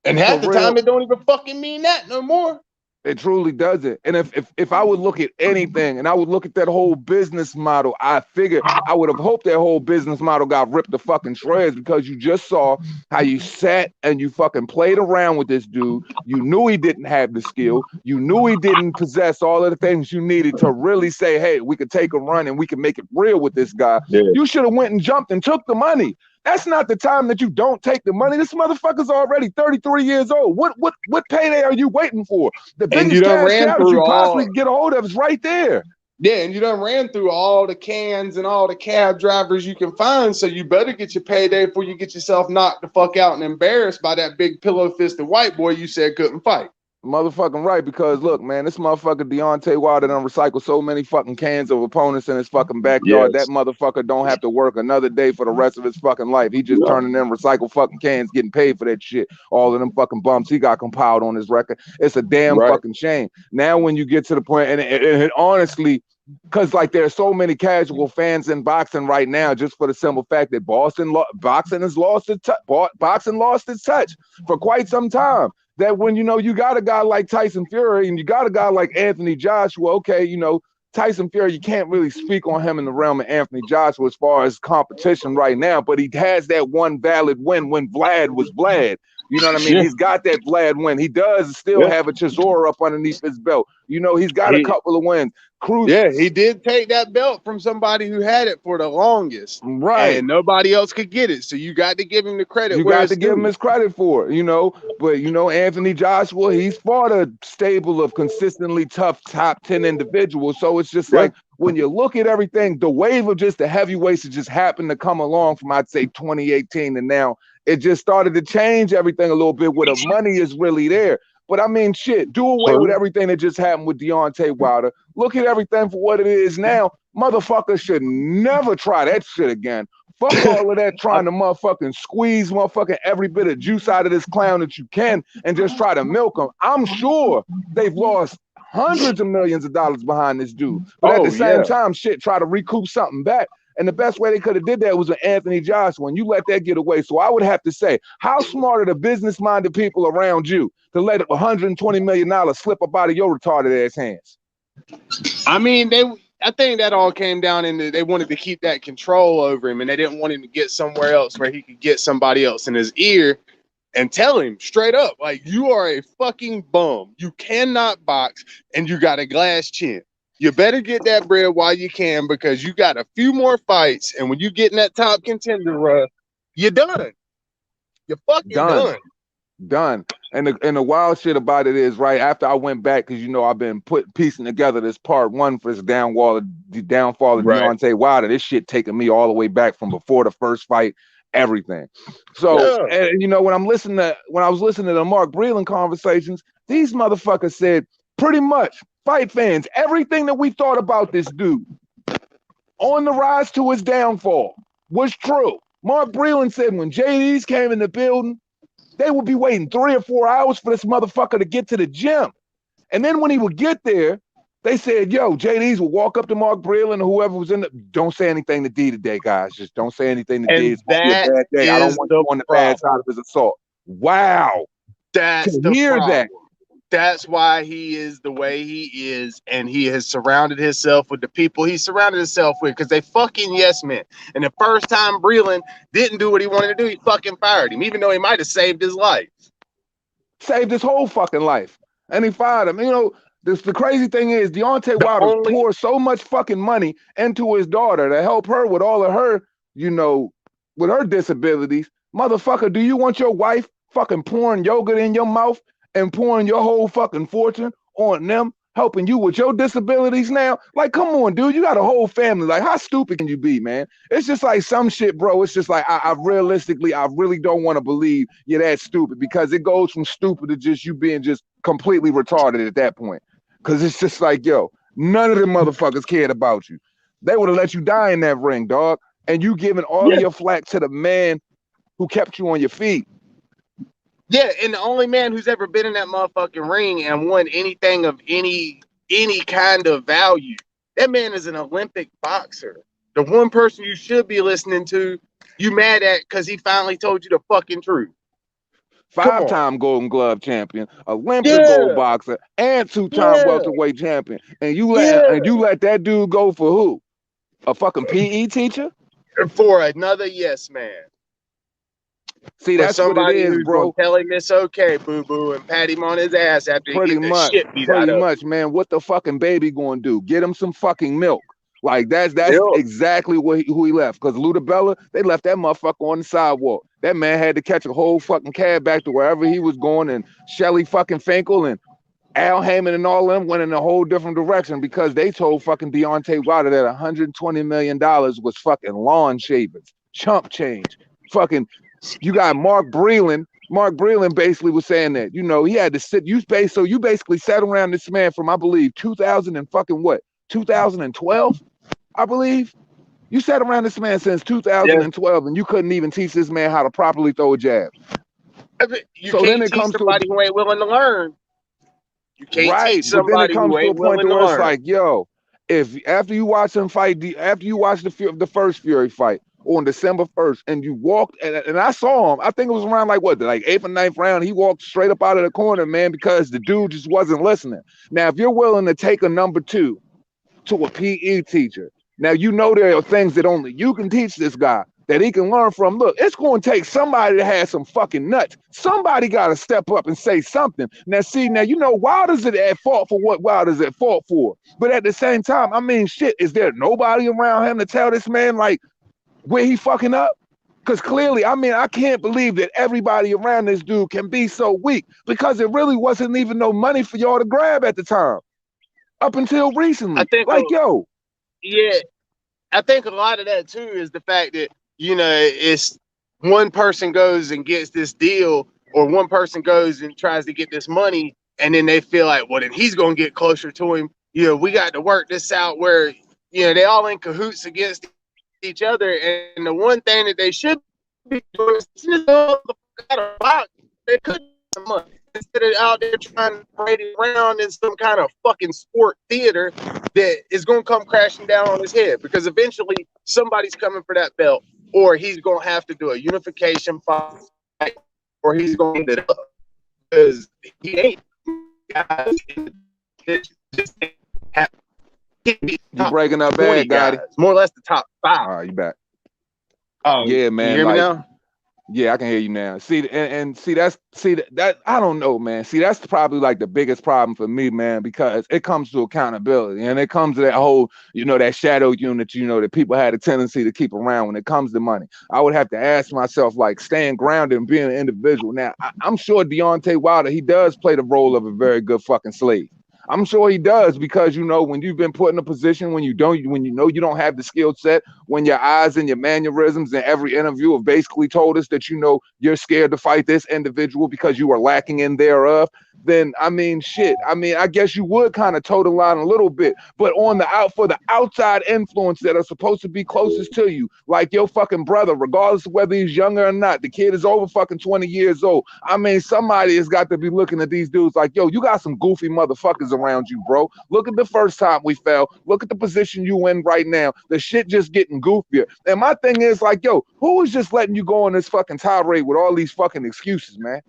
Speaker 2: And half the time, it don't even fucking mean that no more.
Speaker 1: It truly doesn't. And if I would look at anything and I would look at that whole business model, I figured I would have hoped that whole business model got ripped to fucking shreds, because you just saw how you sat and you fucking played around with this dude. You knew he didn't have the skill. You knew he didn't possess all of the things you needed to really say, hey, we could take a run and we can make it real with this guy. Yeah. You should have went and jumped and took the money. That's not the time that you don't take the money. This motherfucker's already 33 years old. What payday are you waiting for? The biggest cash cow that you possibly get a hold of is right there.
Speaker 2: Yeah, and you done ran through all the cans and all the cab drivers you can find, so you better get your payday before you get yourself knocked the fuck out and embarrassed by that big pillow-fisted white boy you said couldn't fight.
Speaker 1: Motherfucking right, because look, man, this motherfucker Deontay Wilder done recycled so many fucking cans of opponents in his fucking backyard. Yes. That motherfucker don't have to work another day for the rest of his fucking life. He just turning them recycled fucking cans, getting paid for that shit. All of them fucking bumps he got compiled on his record. It's a damn fucking shame. Now when you get to the point, and it honestly, because like there's so many casual fans in boxing right now, just for the simple fact that boxing has lost its boxing lost its touch for quite some time. That when, you know, you got a guy like Tyson Fury and you got a guy like Anthony Joshua, okay, you know, Tyson Fury, you can't really speak on him in the realm of Anthony Joshua as far as competition right now, but he has that one valid win when Vlad was Vlad. You know what I mean? Yeah. He's got that Vlad win. He does still have a Chisora up underneath his belt. You know, he's got a couple of wins.
Speaker 2: Yeah, he did take that belt from somebody who had it for the longest.
Speaker 1: Right.
Speaker 2: And nobody else could get it. So you got to give him the credit.
Speaker 1: You got to give him his credit for it, you know. But, you know, Anthony Joshua, he's fought a stable of consistently tough top 10 individuals. So it's just like, when you look at everything, the wave of just the heavyweights that just happened to come along from, I'd say, 2018 and now, it just started to change everything a little bit where the money is really there. But I mean, shit, do away with everything that just happened with Deontay Wilder. Look at everything for what it is now. Motherfuckers should never try that shit again. Fuck all of that trying to motherfucking squeeze motherfucking every bit of juice out of this clown that you can and just try to milk him. I'm sure they've lost hundreds of millions of dollars behind this dude. But at the same time, shit, try to recoup something back. And the best way they could have did that was with Anthony Joshua, and you let that get away. So I would have to say, how smart are the business-minded people around you to let $120 million slip up out of your retarded ass hands?
Speaker 2: I mean, I think that all came down into they wanted to keep that control over him, and they didn't want him to get somewhere else where he could get somebody else in his ear and tell him straight up, like, you are a fucking bum. You cannot box, and you got a glass chin. You better get that bread while you can, because you got a few more fights, and when you get in that top contender run, you're done. You're fucking
Speaker 1: done. And the wild shit about it is, right after I went back, because I've been piecing together this part one for this downfall of Deontay Wilder. This shit taking me all the way back from before the first fight, everything. So and, when I was listening to the Mark Breland conversations, these motherfuckers said pretty much, fight fans, everything that we thought about this dude on the rise to his downfall was true. Mark Breland said when JD's came in the building, they would be waiting 3 or 4 hours for this motherfucker to get to the gym. And then when he would get there, they said, yo, JD's will walk up to Mark Breland or whoever was in the, don't say anything to D today, guys. Just don't say anything to D. It's going to be a bad day. I don't want you on the bad side of his assault. Wow.
Speaker 2: That's the problem. That's why he is the way he is, and he has surrounded himself with the people he surrounded himself with, because they fucking yes men. And the first time Breland didn't do what he wanted to do, he fucking fired him, even though he might have saved his life.
Speaker 1: Saved his whole fucking life. And he fired him. The crazy thing is Deontay Wilder poured so much fucking money into his daughter to help her with all of her, with her disabilities. Motherfucker, do you want your wife fucking pouring yogurt in your mouth and pouring your whole fucking fortune on them, helping you with your disabilities now? Like, come on, dude, you got a whole family. Like, how stupid can you be, man? It's just like some shit, bro. It's just like, I really don't want to believe you're that stupid, because it goes from stupid to just you being just completely retarded at that point. Because it's just like, yo, none of them motherfuckers cared about you. They would have let you die in that ring, dog. And you giving all of your flack to the man who kept you on your feet.
Speaker 2: Yeah, and the only man who's ever been in that motherfucking ring and won anything of any kind of value. That man is an Olympic boxer. The one person you should be listening to, you mad at because he finally told you the fucking truth.
Speaker 1: 5-time Golden Glove champion, Olympic gold boxer, and 2-time welterweight champion. And you let that dude go for who? A fucking PE teacher?
Speaker 2: For another yes man.
Speaker 1: See, that's what it is, bro.
Speaker 2: Tell him it's okay, boo-boo, and pat him on his ass after he gets the shit beat out of him.
Speaker 1: Pretty much, man. What the fucking baby gonna do? Get him some fucking milk. Like, that's exactly who he left. Because Ludabella, they left that motherfucker on the sidewalk. That man had to catch a whole fucking cab back to wherever he was going, and Shelly fucking Finkel and Al Heyman and all them went in a whole different direction, because they told fucking Deontay Wilder that $120 million was fucking lawn shavers, chump change. Fucking, you got Mark Breland. Mark Breland basically was saying that, he had to sit, so you basically sat around this man from, I believe, 2012, I believe. You sat around this man since 2012, and you couldn't even teach this man how to properly throw a jab.
Speaker 2: You so can't teach somebody who ain't willing to learn. You can't teach somebody who ain't willing to learn.
Speaker 1: It's like, yo, if after you watch them fight, after you watch the first Fury fight on December 1st, and you walked, and I saw him, I think it was around like 8th or 9th round, he walked straight up out of the corner, man, because the dude just wasn't listening. Now, if you're willing to take a number 2 to a PE teacher, now there are things that only you can teach this guy that he can learn from. Look, it's going to take somebody that has some fucking nuts. Somebody got to step up and say something. Now, Wilder's at fault for what Wilder's at fault for. But at the same time, I mean, shit, is there nobody around him to tell this man, like, where he fucking up? Because clearly, I can't believe that everybody around this dude can be so weak, because it really wasn't even no money for y'all to grab at the time. Up until recently.
Speaker 2: Yeah, I think a lot of that too is the fact that, it's one person goes and gets this deal, or one person goes and tries to get this money, and then they feel like, well, then he's going to get closer to him. We got to work this out where, they all in cahoots against each other. And the one thing that they should be doing is they could some money. instead of out there trying to parade it around in some kind of fucking sport theater that is going to come crashing down on his head, because eventually somebody's coming for that belt, or he's going to have to do a unification fight, or he's going to end it up, because he ain't guys just have
Speaker 1: You breaking up bad,
Speaker 2: guys,
Speaker 1: Gotti.
Speaker 2: more or less the top 5.
Speaker 1: All right, you back.
Speaker 2: Yeah,
Speaker 1: man.
Speaker 2: You hear me now?
Speaker 1: Yeah, I can hear you now. See, and see that I don't know, man. See, that's probably like the biggest problem for me, man, because it comes to accountability, and it comes to that whole, that shadow unit, that people had a tendency to keep around when it comes to money. I would have to ask myself, like, staying grounded and being an individual. Now, I'm sure Deontay Wilder, he does play the role of a very good fucking slave. I'm sure he does, because when you've been put in a position when you know you don't have the skill set, when your eyes and your mannerisms in every interview have basically told us that you're scared to fight this individual because you are lacking in thereof, then I guess you would kind of toe the line a little bit. But for the outside influence that are supposed to be closest to you, like your fucking brother, regardless of whether he's younger or not, the kid is over fucking 20 years old. Somebody has got to be looking at these dudes like, yo, you got some goofy motherfuckers around you, bro. Look at the first time we fell. Look at the position you in right now. The shit just getting goofier. And my thing is like, yo, who is just letting you go on this fucking tirade with all these fucking excuses, man?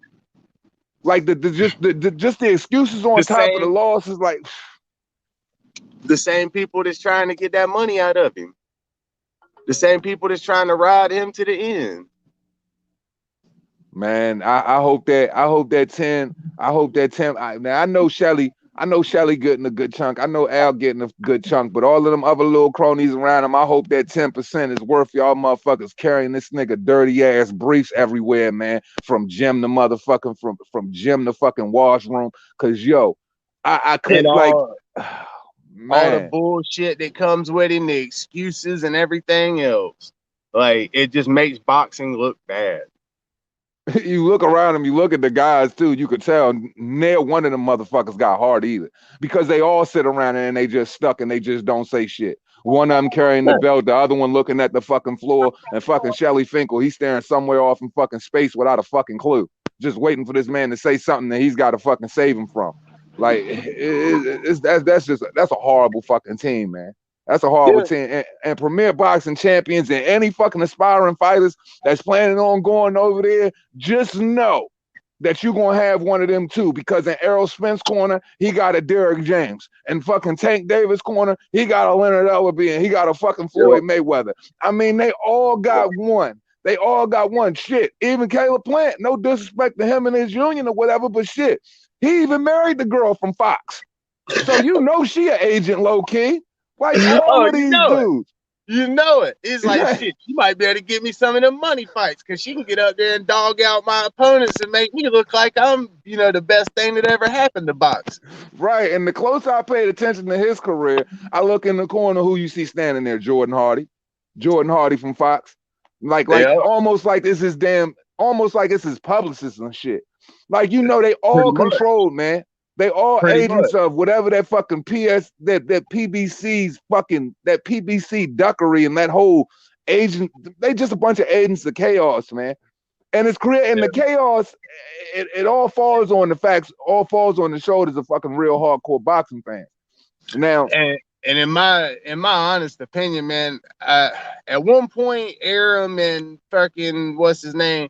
Speaker 1: Like just the excuses on top of the loss is like
Speaker 2: the same people that's trying to get that money out of him. The same people that's trying to ride him to the end.
Speaker 1: Man, I hope that 10. Now I know Shelly getting a good chunk. I know Al getting a good chunk, but all of them other little cronies around him, I hope that 10% is worth y'all motherfuckers carrying this nigga dirty ass briefs everywhere, man. From gym to motherfucking from gym to fucking washroom. Cause yo, I couldn't
Speaker 2: all the bullshit that comes with him, the excuses and everything else. Like, it just makes boxing look bad.
Speaker 1: You look around him, you look at the guys too, you could tell near one of them motherfuckers got hard either, because they all sit around and they just stuck and they just don't say shit. One of them carrying the belt, the other one looking at the fucking floor, and fucking Shelly Finkel, he's staring somewhere off in fucking space without a fucking clue, just waiting for this man to say something that he's got to fucking save him from. Like, that's a horrible fucking team, man. That's a horrible team. And premier boxing champions and any fucking aspiring fighters that's planning on going over there, just know that you're going to have one of them too. Because in Errol Spence corner, he got a Derrick James. And fucking Tank Davis corner, he got a Leonard Ellerbe, and he got a fucking Floyd Mayweather. They all got one. They all got one. Shit. Even Caleb Plant, no disrespect to him and his union or whatever, but shit. He even married the girl from Fox. So she an agent low-key. Like all of these dudes.
Speaker 2: You know it. It's like, shit, you might be able to get me some of them money fights, because she can get up there and dog out my opponents and make me look like I'm, the best thing that ever happened to box.
Speaker 1: Right. And the closer I paid attention to his career, I look in the corner, who you see standing there, Jordan Hardy from Fox. Like almost like this is almost like it's his publicist and shit. Like, they all controlled, man. They all agents of whatever that fucking that PBC's fucking, that PBC duckery and that whole agent, they just a bunch of agents of chaos, man. And it's creating the chaos, it all falls on the shoulders of fucking real hardcore boxing fans. Now,
Speaker 2: and in my honest opinion, man, at one point, Aram and fucking what's his name,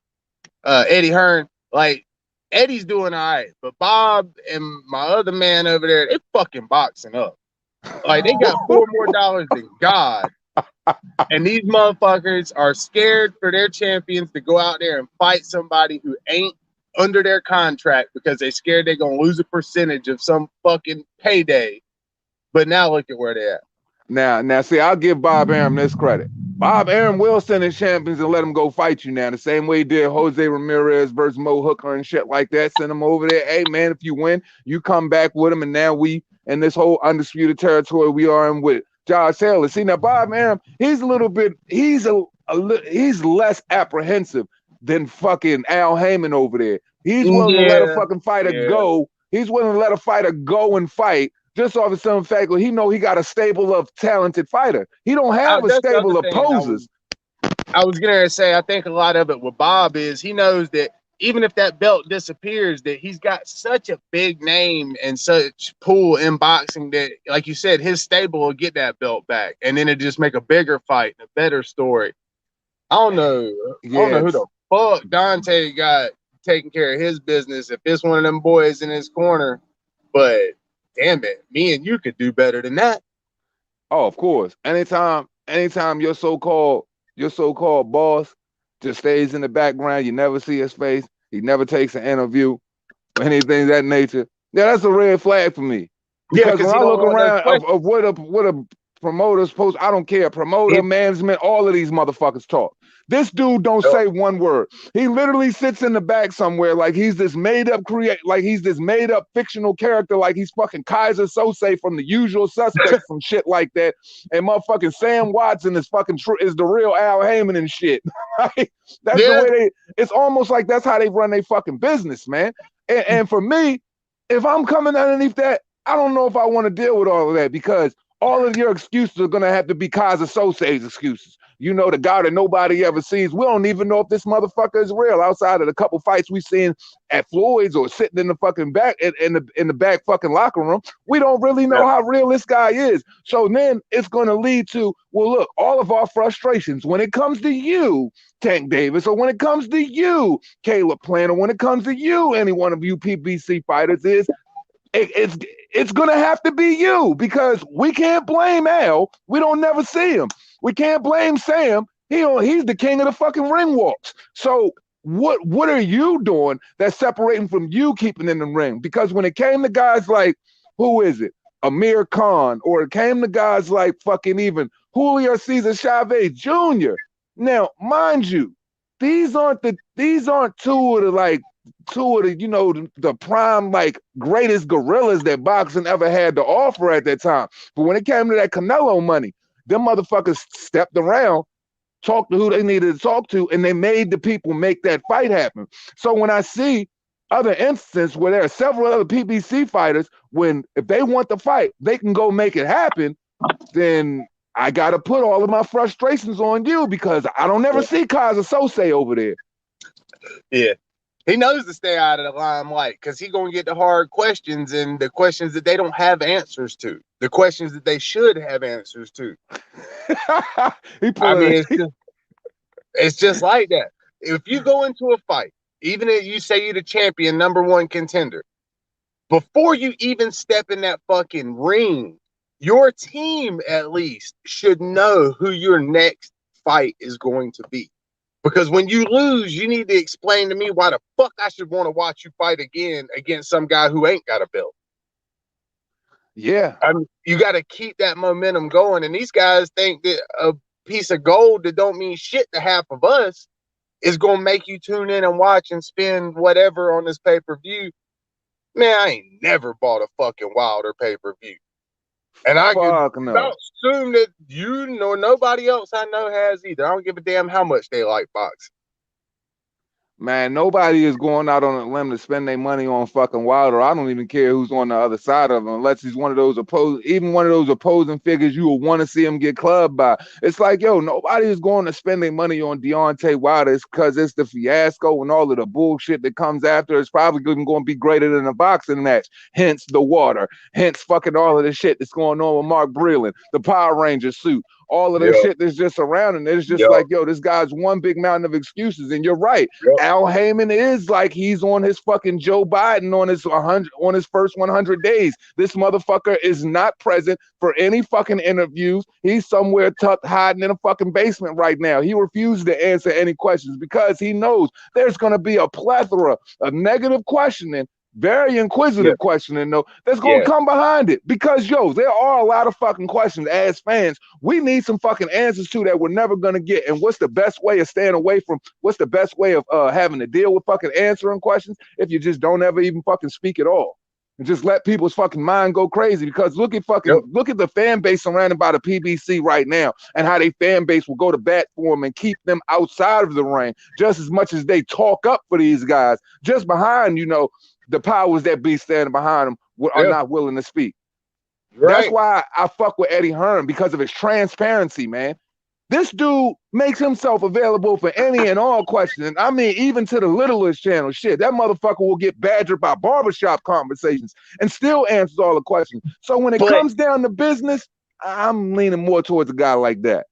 Speaker 2: Eddie Hearn, like, Eddie's doing all right, but Bob and my other man over there, they fucking boxing up. Like, they got $4 more than God. And these motherfuckers are scared for their champions to go out there and fight somebody who ain't under their contract, because they're scared they're going to lose a percentage of some fucking payday. But now look at where they're at.
Speaker 1: Now, see, I'll give Bob Arum this credit. Bob Arum will send his champions and let them go fight you now, the same way he did Jose Ramirez versus Mo Hooker and shit like that. Send them over there. Hey, man, if you win, you come back with him, and now we in this whole undisputed territory we are in with Josh Taylor. See, now Bob Arum, he's he's less apprehensive than fucking Al Heyman over there. He's willing to let a fucking fighter go. He's willing to let a fighter go and fight, just off of some fact, he know he got a stable of talented fighter. He don't have a stable of posers.
Speaker 2: I was gonna say, I think a lot of it with Bob is he knows that even if that belt disappears, that he's got such a big name and such pull in boxing that, like you said, his stable will get that belt back, and then it just make a bigger fight and a better story. I don't know. I don't
Speaker 1: Yeah,
Speaker 2: know who the fuck Dante got taking care of his business if it's one of them boys in his corner. But damn it, me and you could do better than that.
Speaker 1: oh, of course. Anytime your so-called boss just stays in the background, you never see his face. He never takes an interview or anything of that nature. Yeah, that's a red flag for me.
Speaker 2: Yeah,
Speaker 1: Because
Speaker 2: because
Speaker 1: when
Speaker 2: he
Speaker 1: I
Speaker 2: don't
Speaker 1: look
Speaker 2: want no
Speaker 1: around
Speaker 2: question.
Speaker 1: of what a promoter's supposed, I don't care, promoter,
Speaker 2: It,
Speaker 1: management, all of these motherfuckers talk. This dude don't say one word. He literally sits in the back somewhere like he's this made up fictional character, like he's fucking Kaiser Sose from The Usual Suspects, some shit like that. And motherfucking Sam Watson is is the real Al Heyman and shit. Right? That's the
Speaker 2: yeah,
Speaker 1: way it's almost like that's how they run their fucking business, man. And for me, if I'm coming underneath that, I don't know if I want to deal with all of that, because all of your excuses are going to have to be Kaiser Sose's excuses. You know, the guy that nobody ever sees. We don't even know if this motherfucker is real outside of the couple fights we've seen at Floyd's or sitting in the fucking back in the back fucking locker room. We don't really know how real this guy is. So then it's going to lead to, well, look, all of our frustrations when it comes to you, Tank Davis, or when it comes to you, Caleb Plant, or when it comes to you, any one of you PBC fighters, is it's gonna have to be you, because we can't blame Al. We don't never see him. We can't blame Sam. He's the king of the fucking ring walks. So what are you doing that's separating from you keeping in the ring? Because when it came to guys like, who is it? Amir Khan, or it came to guys like fucking even Julio Cesar Chavez Jr. Now, mind you, these aren't two of the, the prime, like, greatest gorillas that boxing ever had to offer at that time. But when it came to that Canelo money, them motherfuckers stepped around, talked to who they needed to talk to, and they made the people make that fight happen. So when I see other instances where there are several other PBC fighters, if they want the fight, they can go make it happen, then I got to put all of my frustrations on you, because I don't ever see Kaiser Sose over there.
Speaker 2: Yeah. He knows to stay out of the limelight because he's going to get the hard questions, and the questions that they don't have answers to, the questions that they should have answers to. It's just like that. If you go into a fight, even if you say you're the champion, number one contender, before you even step in that fucking ring, your team at least should know who your next fight is going to be. Because when you lose, you need to explain to me why the fuck I should want to watch you fight again against some guy who ain't got a belt.
Speaker 1: Yeah.
Speaker 2: I mean, you got to keep that momentum going. And these guys think that a piece of gold that don't mean shit to half of us is going to make you tune in and watch and spend whatever on this pay-per-view. Man, I ain't never bought a fucking Wilder pay-per-view. And I can assume that nobody else I know has either. I don't give a damn how much they like boxing.
Speaker 1: Man, nobody is going out on a limb to spend their money on fucking Wilder. I don't even care who's on the other side of him, unless he's one of those opposing figures you will want to see him get clubbed by. It's like, yo, nobody is going to spend their money on Deontay Wilder because it's the fiasco and all of the bullshit that comes after. It's probably going to be greater than a boxing match. Hence the water. Hence fucking all of the shit that's going on with Mark Breland, the Power Ranger suit. All of the shit that's just surrounding it. It's just like, yo, this guy's one big mountain of excuses. And you're right. Al Heyman is like he's on his fucking Joe Biden on his first 100 days. This motherfucker is not present for any fucking interviews. He's somewhere tucked, hiding in a fucking basement right now. He refuses to answer any questions because he knows there's going to be a plethora of negative questioning, very inquisitive questioning, though, that's going to come behind it. Because, yo, there are a lot of fucking questions as fans we need some fucking answers to that we're never going to get. And what's the best way of staying away from, what's the best way of having to deal with fucking answering questions if you just don't ever even fucking speak at all? And just let people's fucking mind go crazy. Because look at the fan base surrounded by the PBC right now, and how they fan base will go to bat for them and keep them outside of the ring just as much as they talk up for these guys. Just behind, the powers that be standing behind them are not willing to speak. Right. That's why I fuck with Eddie Hearn, because of his transparency, man. This dude makes himself available for any and all questions. I mean, even to the littlest channel. Shit, that motherfucker will get badgered by barbershop conversations and still answers all the questions. So when it
Speaker 2: But
Speaker 1: comes down to business, I'm leaning more towards a guy like that.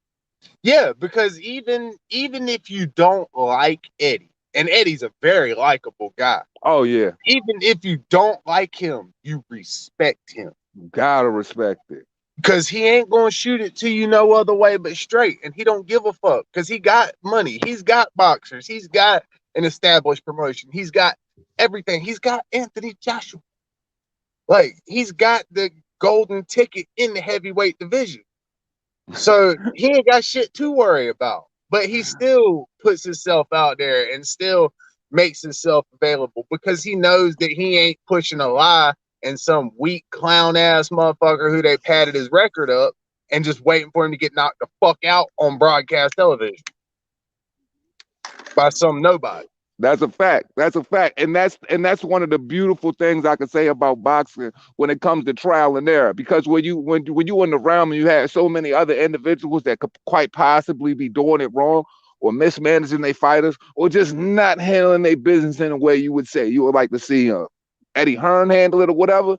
Speaker 2: yeah, because even if you don't like Eddie, and Eddie's a very likable guy.
Speaker 1: Oh yeah,
Speaker 2: Even if you don't like him, you respect him.
Speaker 1: gotta respect it.
Speaker 2: Because he ain't gonna shoot it to you no other way but straight, and he don't give a fuck. Because he got money, he's got boxers, he's got an established promotion, he's got everything. He's got Anthony Joshua, like he's got the golden ticket in the heavyweight division. So he ain't got shit to worry about. But he still puts himself out there and still makes himself available because he knows that he ain't pushing a lie and some weak clown ass motherfucker who they padded his record up and just waiting for him to get knocked the fuck out on broadcast television by some nobody.
Speaker 1: That's a fact. That's a fact. And that's one of the beautiful things I can say about boxing when it comes to trial and error. Because when you in the realm and you have so many other individuals that could quite possibly be doing it wrong or mismanaging their fighters or just not handling their business in a way you would say you would like to see Eddie Hearn handle it or whatever.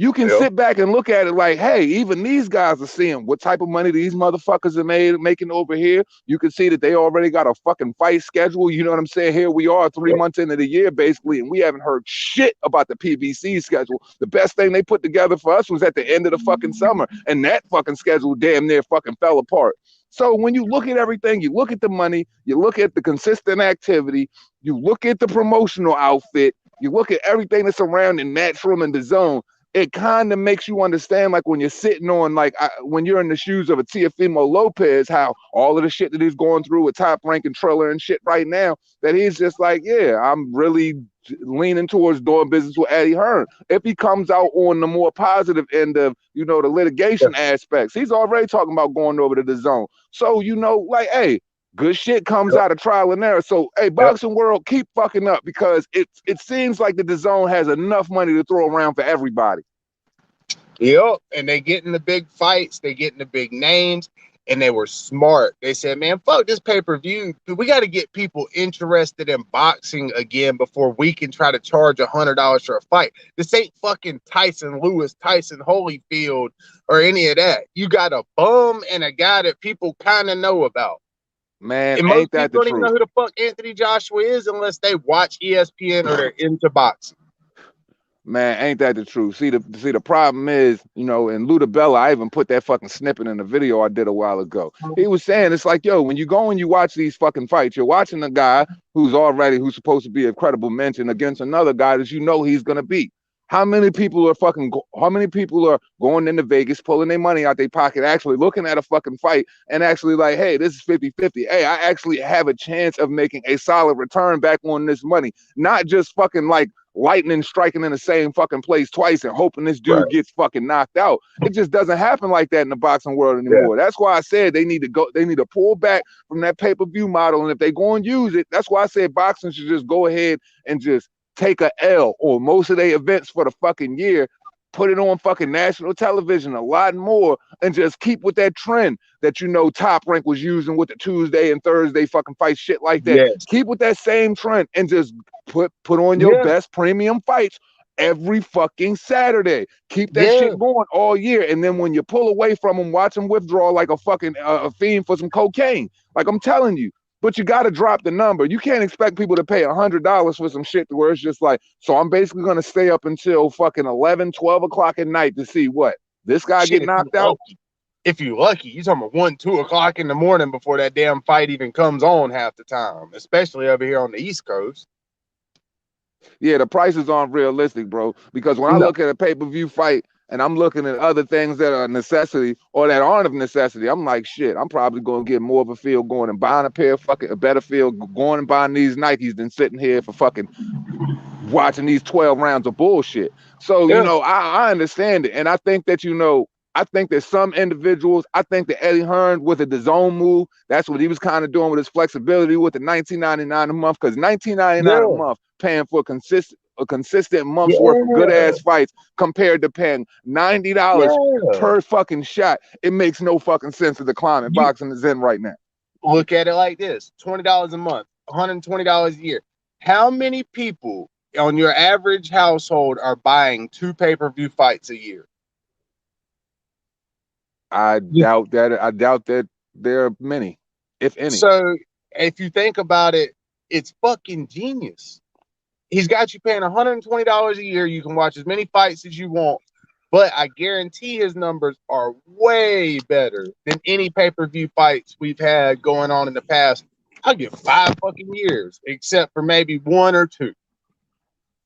Speaker 1: You can sit back and look at it like, hey, even these guys are seeing what type of money these motherfuckers are making over here. You can see that they already got a fucking fight schedule. You know what I'm saying? Here we are 3 months into the year, basically, and we haven't heard shit about the PBC schedule. The best thing they put together for us was at the end of the fucking summer, and that fucking schedule damn near fucking fell apart. So when you look at everything, you look at the money, you look at the consistent activity, you look at the promotional outfit, you look at everything that's surrounding Matchroom and the Zone, it kind of makes you understand, like when you're sitting on, like when you're in the shoes of a Teofimo Lopez, how all of the shit that he's going through with Top Rank and Triller and shit right now, that he's just like, yeah, I'm really leaning towards doing business with Eddie Hearn. If he comes out on the more positive end of, you know, the litigation aspects, he's already talking about going over to the Zone. So, you know, like, hey, good shit comes out of trial and error. So, hey, boxing world, keep fucking up because it seems like the DAZN has enough money to throw around for everybody.
Speaker 2: Yep, and they get in the big fights, they get in the big names, and they were smart. They said, man, fuck this pay-per-view. We got to get people interested in boxing again before we can try to charge $100 for a fight. This ain't fucking Tyson Lewis, Tyson Holyfield, or any of that. You got a bum and a guy that people kind of know about.
Speaker 1: Man,
Speaker 2: and most people don't even know who the fuck Anthony Joshua is unless they watch ESPN or they're into boxing.
Speaker 1: Man, ain't that the truth? See, the problem is, you know, in Ludabella, I even put that fucking snippet in the video I did a while ago. He was saying, it's like, yo, when you go and you watch these fucking fights, you're watching a guy who's supposed to be a credible mention against another guy that you know he's gonna beat. How many people are going into Vegas, pulling their money out their pocket, actually looking at a fucking fight and actually like, hey, this is 50-50. Hey, I actually have a chance of making a solid return back on this money. Not just fucking like lightning striking in the same fucking place twice and hoping this dude gets fucking knocked out. It just doesn't happen like that in the boxing world anymore. That's why I said they need to pull back from that pay-per-view model. And if they go and use it, that's why I said boxing should just go ahead and just take a L or most of their events for the fucking year, put it on fucking national television a lot more, and just keep with that trend that, you know, Top Rank was using with the Tuesday and Thursday fucking fight shit like that. Yes. Keep with that same trend and just put on your best premium fights every fucking Saturday. Keep that shit going all year. And then when you pull away from them, watch them withdraw like a fucking a fiend for some cocaine. Like I'm telling you. But you got to drop the number. You can't expect people to pay $100 for some shit where it's just like, so I'm basically going to stay up until fucking 11, 12 o'clock at night to see what? This guy get knocked out?
Speaker 2: If you're lucky, you're talking about 1, 2 o'clock in the morning before that damn fight even comes on half the time, especially over here on the East Coast.
Speaker 1: Yeah, the prices aren't realistic, bro. Because when I look at a pay-per-view fight, and I'm looking at other things that are a necessity or that aren't of necessity, I'm like, shit, I'm probably going to get more of a feel going and buying a better feel going and buying these Nikes than sitting here for fucking watching these 12 rounds of bullshit. So, you know, I understand it. And I think that, you know, I think that some individuals, I think that Eddie Hearn with the DAZN move, that's what he was kind of doing with his flexibility with the $19.99 a month, because $19.99 a month paying for a consistent month's worth of good ass fights compared to paying $90 per fucking shot. It makes no fucking sense of the climate boxing is in right now.
Speaker 2: Look at it like this: $20 a month, $120 a year. How many people on your average household are buying 2 pay-per-view fights a year?
Speaker 1: I doubt that there are many, if any.
Speaker 2: So if you think about it, it's fucking genius. He's got you paying $120 a year. You can watch as many fights as you want, but I guarantee his numbers are way better than any pay-per-view fights we've had going on in the past. I'll give 5 fucking years, except for maybe 1 or 2,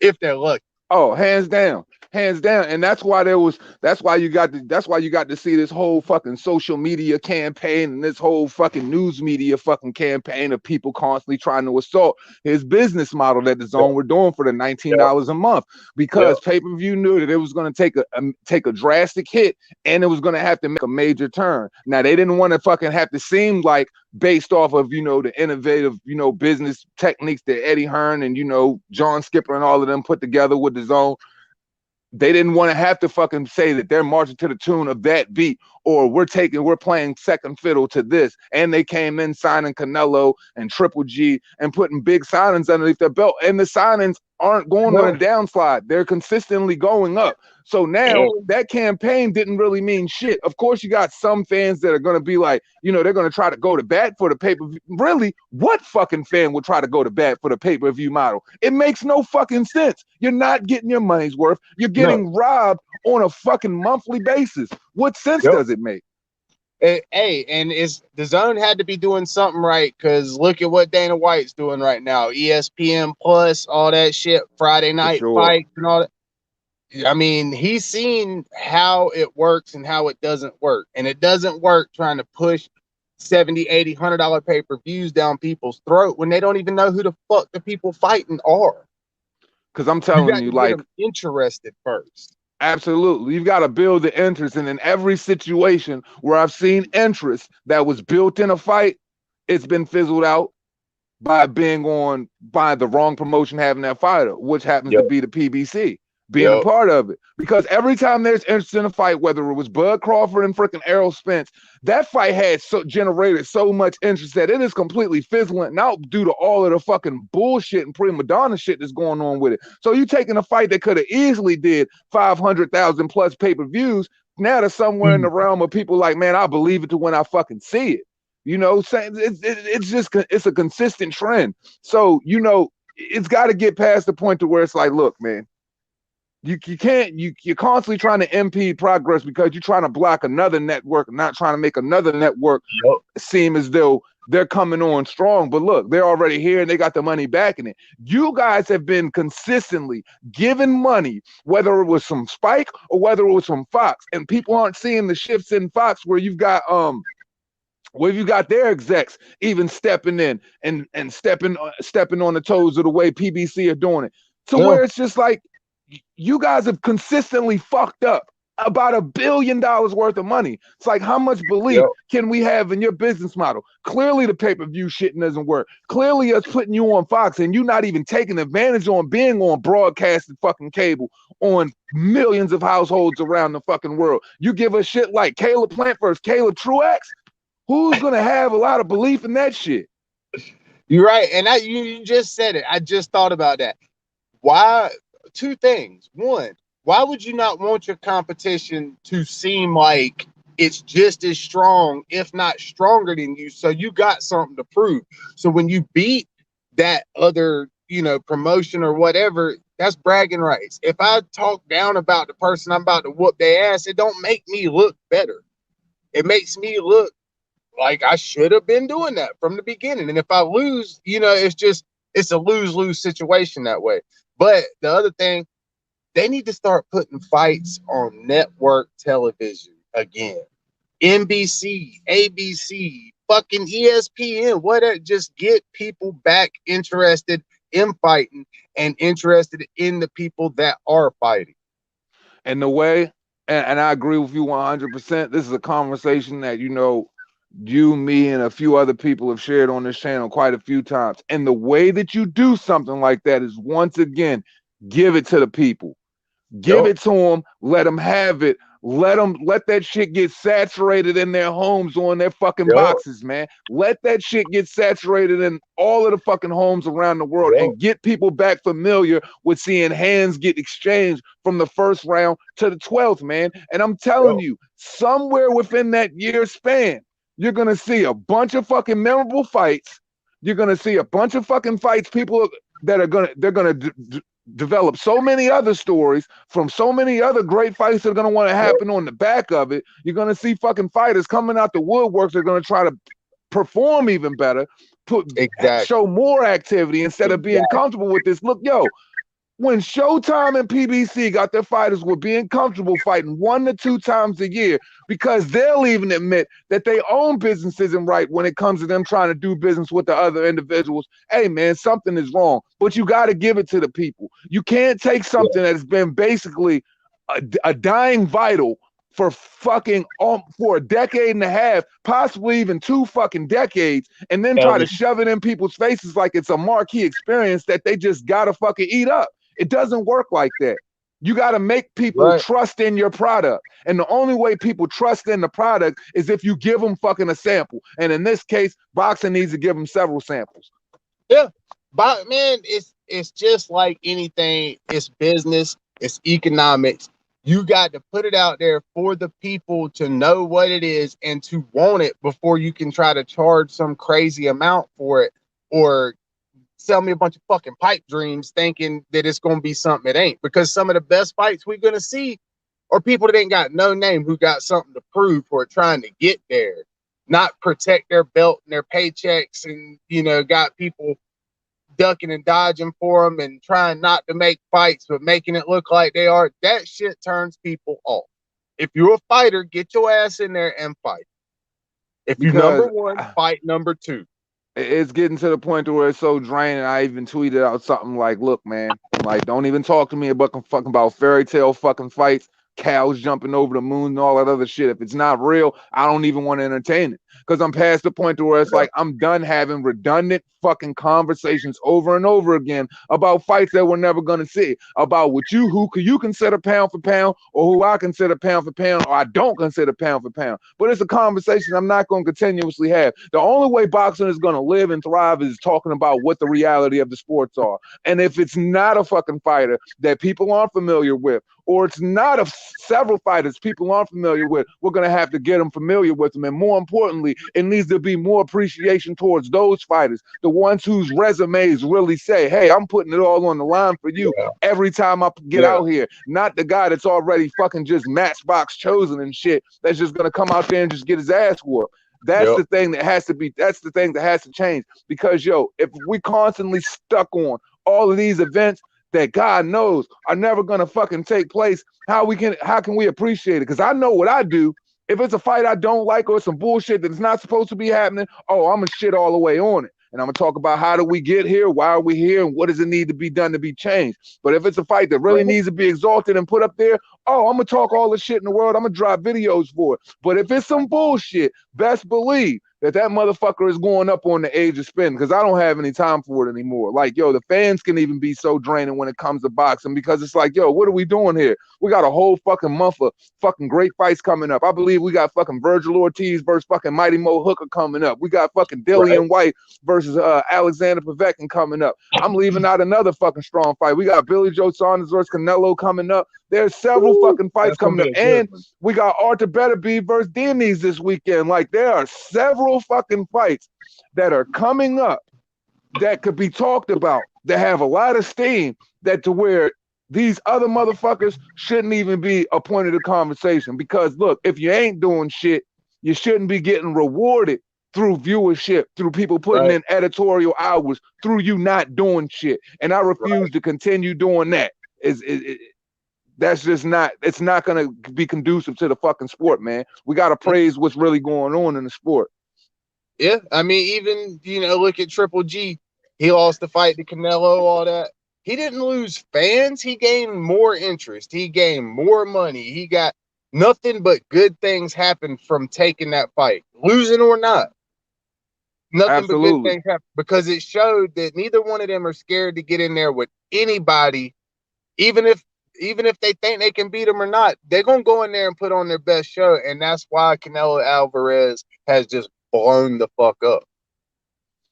Speaker 2: if they're lucky.
Speaker 1: Oh, hands down. And that's why you got to see this whole fucking social media campaign and this whole fucking news media fucking campaign of people constantly trying to assault his business model that the Zone were doing for the $19 a month, because pay-per-view knew that it was going to take a drastic hit and it was going to have to make a major turn. Now, they didn't want to fucking have to seem like based off of, the innovative, business techniques that Eddie Hearn and, John Skipper and all of them put together with the Zone. They didn't want to have to fucking say that they're marching to the tune of that beat, or we're playing second fiddle to this. And they came in signing Canelo and Triple G and putting big signings underneath their belt. And the signings aren't going on a downslide. They're consistently going up. So now that campaign didn't really mean shit. Of course, you got some fans that are going to be like, they're going to try to go to bat for the pay-per-view. Really? What fucking fan would try to go to bat for the pay-per-view model? It makes no fucking sense. You're not getting your money's worth. You're getting robbed on a fucking monthly basis. What sense does it make?
Speaker 2: Hey, and the Zone had to be doing something right, because look at what Dana White's doing right now. ESPN Plus, all that shit, Friday night fights and all that. I mean, he's seen how it works and how it doesn't work. And it doesn't work trying to push $70, $80, $100 pay-per-views down people's throat when they don't even know who the fuck the people fighting are.
Speaker 1: Because I'm telling you, like,
Speaker 2: get them interested first.
Speaker 1: Absolutely. You've got to build the interest. And in every situation where I've seen interest that was built in a fight, it's been fizzled out by the wrong promotion having that fighter, which happens to be the PBC. Being a part of it, because every time there's interest in a fight, whether it was Bud Crawford and freaking Errol Spence, that fight had generated so much interest that it is completely fizzling out due to all of the fucking bullshit and prima donna shit that's going on with it. So you taking a fight that could have easily did 500,000 plus pay-per-views, now to somewhere in the realm of people like, man, I believe it to when I fucking see it. Saying it's a consistent trend. So it's got to get past the point to where it's like, look, man. You're constantly trying to impede progress because you're trying to block another network, not trying to make another network seem as though they're coming on strong. But look, they're already here and they got the money backing it. You guys have been consistently giving money, whether it was from Spike or whether it was from Fox, and people aren't seeing the shifts in Fox where you've got their execs even stepping in and stepping on the toes of the way PBC are doing it. To where it's just like, you guys have consistently fucked up about $1 billion worth of money. It's like, how much belief can we have in your business model? Clearly the pay-per-view shit doesn't work. Clearly us putting you on Fox and you not even taking advantage on being on broadcasted fucking cable on millions of households around the fucking world. You give us shit like Caleb Plant versus Caleb Truax. Who's going to have a lot of belief in that shit?
Speaker 2: You're right. And you just said it. I just thought about that. Why? 2 things. One, why would you not want your competition to seem like it's just as strong, if not stronger than you, so you got something to prove? So when you beat that other, promotion or whatever, that's bragging rights. If I talk down about the person I'm about to whoop their ass, it don't make me look better. It makes me look like I should have been doing that from the beginning. And if I lose, it's a lose-lose situation that way. But the other thing, they need to start putting fights on network television again. NBC, ABC, fucking ESPN, whatever. Just get people back interested in fighting and interested in the people that are fighting.
Speaker 1: And the way, and I agree with you 100%, this is a conversation that, you, me, and a few other people have shared on this channel quite a few times. And the way that you do something like that is, once again, Give it to the people. Give
Speaker 2: Yep.
Speaker 1: it to them. Let them have it. Let that shit get saturated in their homes or in their fucking
Speaker 2: Yep.
Speaker 1: boxes, man. Let that shit get saturated in all of the fucking homes around the world
Speaker 2: Yep.
Speaker 1: and get people back familiar with seeing hands get exchanged from the first round to the 12th, man. And I'm telling
Speaker 2: Yep.
Speaker 1: you, somewhere within that year span, you're gonna see a bunch of fucking memorable fights. You're gonna see a bunch of fucking fights. People that are gonna develop so many other stories from so many other great fights that are going to want to
Speaker 2: Yep.
Speaker 1: happen on the back of it. You're going to see fucking fighters coming out the woodworks. They're going to try to perform even better,
Speaker 2: Exactly.
Speaker 1: show more activity instead of being
Speaker 2: Exactly.
Speaker 1: comfortable with this. Look, yo, when Showtime and PBC got their fighters with being comfortable fighting 1 to 2 times a year because they'll even admit that they own business isn't right when it comes to them trying to do business with the other individuals. Hey, man, something is wrong, but you got to give it to the people. You can't take
Speaker 2: Yeah.
Speaker 1: something that's been basically a dying vital for fucking for a decade and a half, possibly even 2 fucking decades, and then try to
Speaker 2: And
Speaker 1: shove it in people's faces like it's a marquee experience that they just gotta fucking eat up. It doesn't work like that. You got to make people
Speaker 2: right.
Speaker 1: trust in your product. And the only way people trust in the product is if you give them fucking a sample. And in this case, boxing needs to give them several samples.
Speaker 2: Yeah. But man, it's just like anything. It's business. It's economics. You got to put it out there for the people to know what it is and to want it before you can try to charge some crazy amount for it or sell me a bunch of fucking pipe dreams thinking that it's going to be something it ain't. Because some of the best fights we're going to see are people that ain't got no name who got something to prove who are trying to get there, not protect their belt and their paychecks and, got people ducking and dodging for them and trying not to make fights, but making it look like they are. That shit turns people off. If you're a fighter, get your ass in there and fight. If you number
Speaker 1: Because
Speaker 2: one, fight number two.
Speaker 1: it's getting to the point to where it's so draining. I even tweeted out something like, look, man, like, don't even talk to me about fucking about fairy tale fucking fights, cows jumping over the moon and all that other shit. If it's not real, I don't even want to entertain it. Because I'm past the point to where it's
Speaker 2: Yeah.
Speaker 1: like I'm done having redundant fucking conversations over and over again about fights that we're never gonna see. About what who you consider pound for pound, or who I consider pound for pound, or I don't consider pound for pound. But it's a conversation I'm not gonna continuously have. The only way boxing is gonna live and thrive is talking about what the reality of the sports are. And if it's not a fucking fighter that people aren't familiar with, or it's not several fighters people aren't familiar with, we're going to have to get them familiar with them. And more importantly, it needs to be more appreciation towards those fighters, the ones whose resumes really say, hey, I'm putting it all on the line for you
Speaker 2: Yeah.
Speaker 1: every time I get
Speaker 2: Yeah.
Speaker 1: out here. Not the guy that's already fucking just matchbox chosen and shit that's just going to come out there and just get his ass whooped. That's
Speaker 2: Yep.
Speaker 1: the thing that has to be, that's the thing that has to change. Because, yo, if we constantly stuck on all of these events that God knows are never gonna fucking take place, how can we appreciate it? Because I know what I do. If it's a fight I don't like or some bullshit that's not supposed to be happening, oh, I'm gonna shit all the way on it. And I'm gonna talk about how do we get here, why are we here, and what does it need to be done to be changed. But if it's a fight that really
Speaker 2: Right.
Speaker 1: needs to be exalted and put up there, oh, I'm gonna talk all the shit in the world. I'm gonna drop videos for it. But if it's some bullshit, best believe that motherfucker is going up on the age of spin, because I don't have any time for it anymore. Like, yo, the fans can even be so draining when it comes to boxing, because it's like, yo, what are we doing here? We got a whole fucking month of fucking great fights coming up. I believe we got fucking Virgil Ortiz versus fucking Mighty Mo Hooker coming up. We got fucking
Speaker 2: Right.
Speaker 1: Dillian White versus Alexander Povetkin coming up. I'm leaving out another fucking strong fight. We got Billy Joe Saunders versus Canelo coming up. There's several
Speaker 2: Woo,
Speaker 1: fucking fights
Speaker 2: that's gonna
Speaker 1: coming
Speaker 2: be
Speaker 1: up.
Speaker 2: a good
Speaker 1: And
Speaker 2: one.
Speaker 1: we got Arthur Beterbiev versus Diniz this weekend. Like, there are several fucking fights that are coming up that could be talked about, that have a lot of steam, that to where these other motherfuckers shouldn't even be a point of the conversation. Because look, if you ain't doing shit, you shouldn't be getting rewarded through viewership, through people putting
Speaker 2: Right.
Speaker 1: in editorial hours, through you not doing shit. And I
Speaker 2: Right.
Speaker 1: refuse to continue doing that. That's just not, it's not going to be conducive to the fucking sport, man. We got to praise what's really going on in the sport.
Speaker 2: Yeah. I mean, even, look at Triple G. He lost the fight to Canelo, all that. He didn't lose fans. He gained more interest. He gained more money. He got nothing but good things happen from taking that fight, losing or not. Nothing but good
Speaker 1: Absolutely.
Speaker 2: things happen because it showed that neither one of them are scared to get in there with anybody even if they think they can beat him or not, they're gonna go in there and put on their best show, and that's why Canelo Alvarez has just blown the fuck up.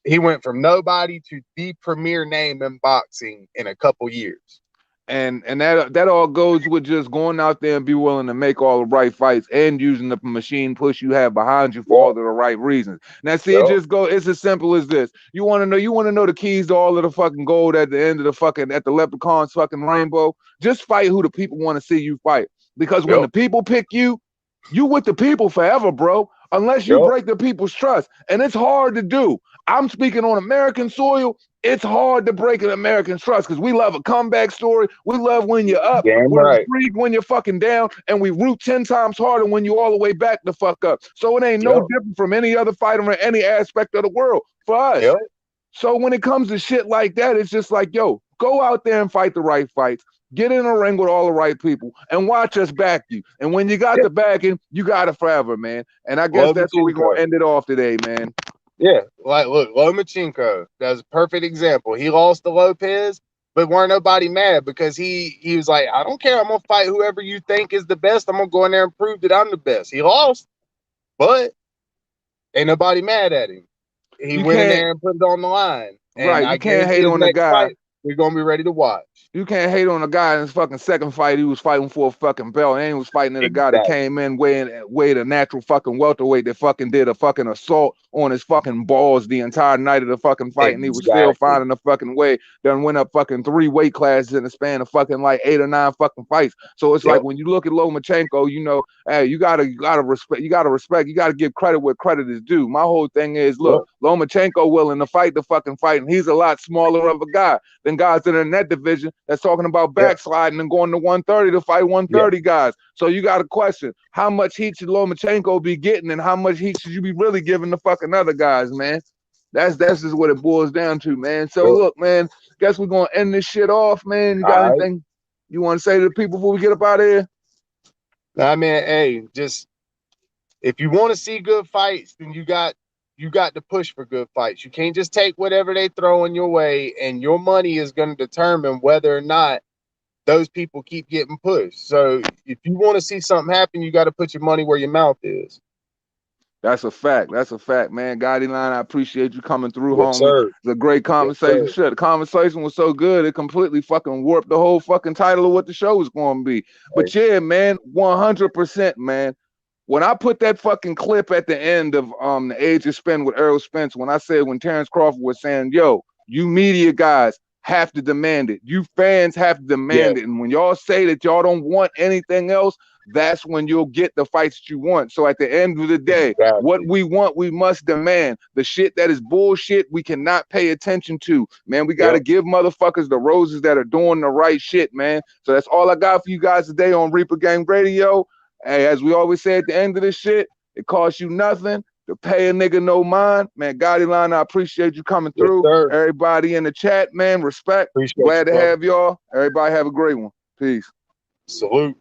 Speaker 2: He went from nobody to the premier name in boxing in a couple years.
Speaker 1: And that all goes with just going out there and be willing to make all the right fights and using the machine push you have behind you for all of the right reasons. Now, see, it's as simple as this. You want to know the keys to all of the fucking gold at the end of at the leprechaun's fucking rainbow? Just fight who the people want to see you fight. Because when the people pick you, you with the people forever, bro. Unless you break the people's trust. And it's hard to do. I'm speaking on American soil. It's hard to break an American trust because we love a comeback story. We love when you're up. We're intrigued when you're fucking down. And we root 10 times harder when you're all the way back the fuck up. So it ain't no different from any other fighter in any aspect of the world for us. So when it comes to shit like that, it's just like, yo, go out there and fight the right fights. Get in a ring with all the right people and watch us back you. And when you got the backing, you got it forever, man. And I guess that's where we're going to end it off today, man.
Speaker 2: Yeah, like, look, Lomachenko, that's a perfect example. He lost to Lopez, but weren't nobody mad because he was like, I don't care. I'm going to fight whoever you think is the best. I'm going to go in there and prove that I'm the best. He lost, but ain't nobody mad at him. He went in there and put it on the line.
Speaker 1: And you can't hate on the guy.
Speaker 2: We're going to be ready to watch.
Speaker 1: You can't hate on a guy in his fucking second fight. He was fighting for a fucking belt, and he was fighting at a guy that came in weighed a natural fucking welterweight that fucking did a fucking assault on his fucking balls the entire night of the fucking fight, and he was still finding a fucking way. Then went up fucking 3 weight classes in the span of fucking like 8 or 9 fucking fights. So it's like when you look at Lomachenko, you know, hey, you gotta respect, you gotta give credit where credit is due. My whole thing is, look, Lomachenko willing to fight the fucking fight, and he's a lot smaller of a guy than guys that are in that division that's talking about backsliding and going to 130 to fight 130 guys. So you got to question, how much heat should Lomachenko be getting and how much heat should you be really giving the fucking other guys, man? That's just what it boils down to, man. So look, man, guess we're going to end this shit off, man. You got anything you want to say to the people before we get up out of here?
Speaker 2: I mean, hey, just if you want to see good fights, then you got to push for good fights. You can't just take whatever they throw in your way, and your money is going to determine whether or not those people keep getting pushed. So if you want to see something happen, you got to put your money where your mouth is.
Speaker 1: That's a fact. That's a fact, man. Gotti Line, I appreciate you coming through, homie. It's a great conversation. Shit, the conversation was so good, it completely fucking warped the whole fucking title of what the show was going to be. But yeah, man, 100%, man. When I put that fucking clip at the end of The Age of Spin with Errol Spence, when I said when Terrence Crawford was saying, yo, you media guys have to demand it. You fans have to demand it. And when y'all say that y'all don't want anything else, that's when you'll get the fights that you want. So at the end of the day, what we want, we must demand. The shit that is bullshit, we cannot pay attention to. Man, we got to give motherfuckers the roses that are doing the right shit, man. So that's all I got for you guys today on Reaper Gang Radio. Hey, as we always say at the end of this shit, it costs you nothing to pay a nigga no mind. Man, Gotti Line, I appreciate you coming through. Everybody in the chat, man, respect. Glad to have y'all. Everybody have a great one. Peace.
Speaker 2: Salute.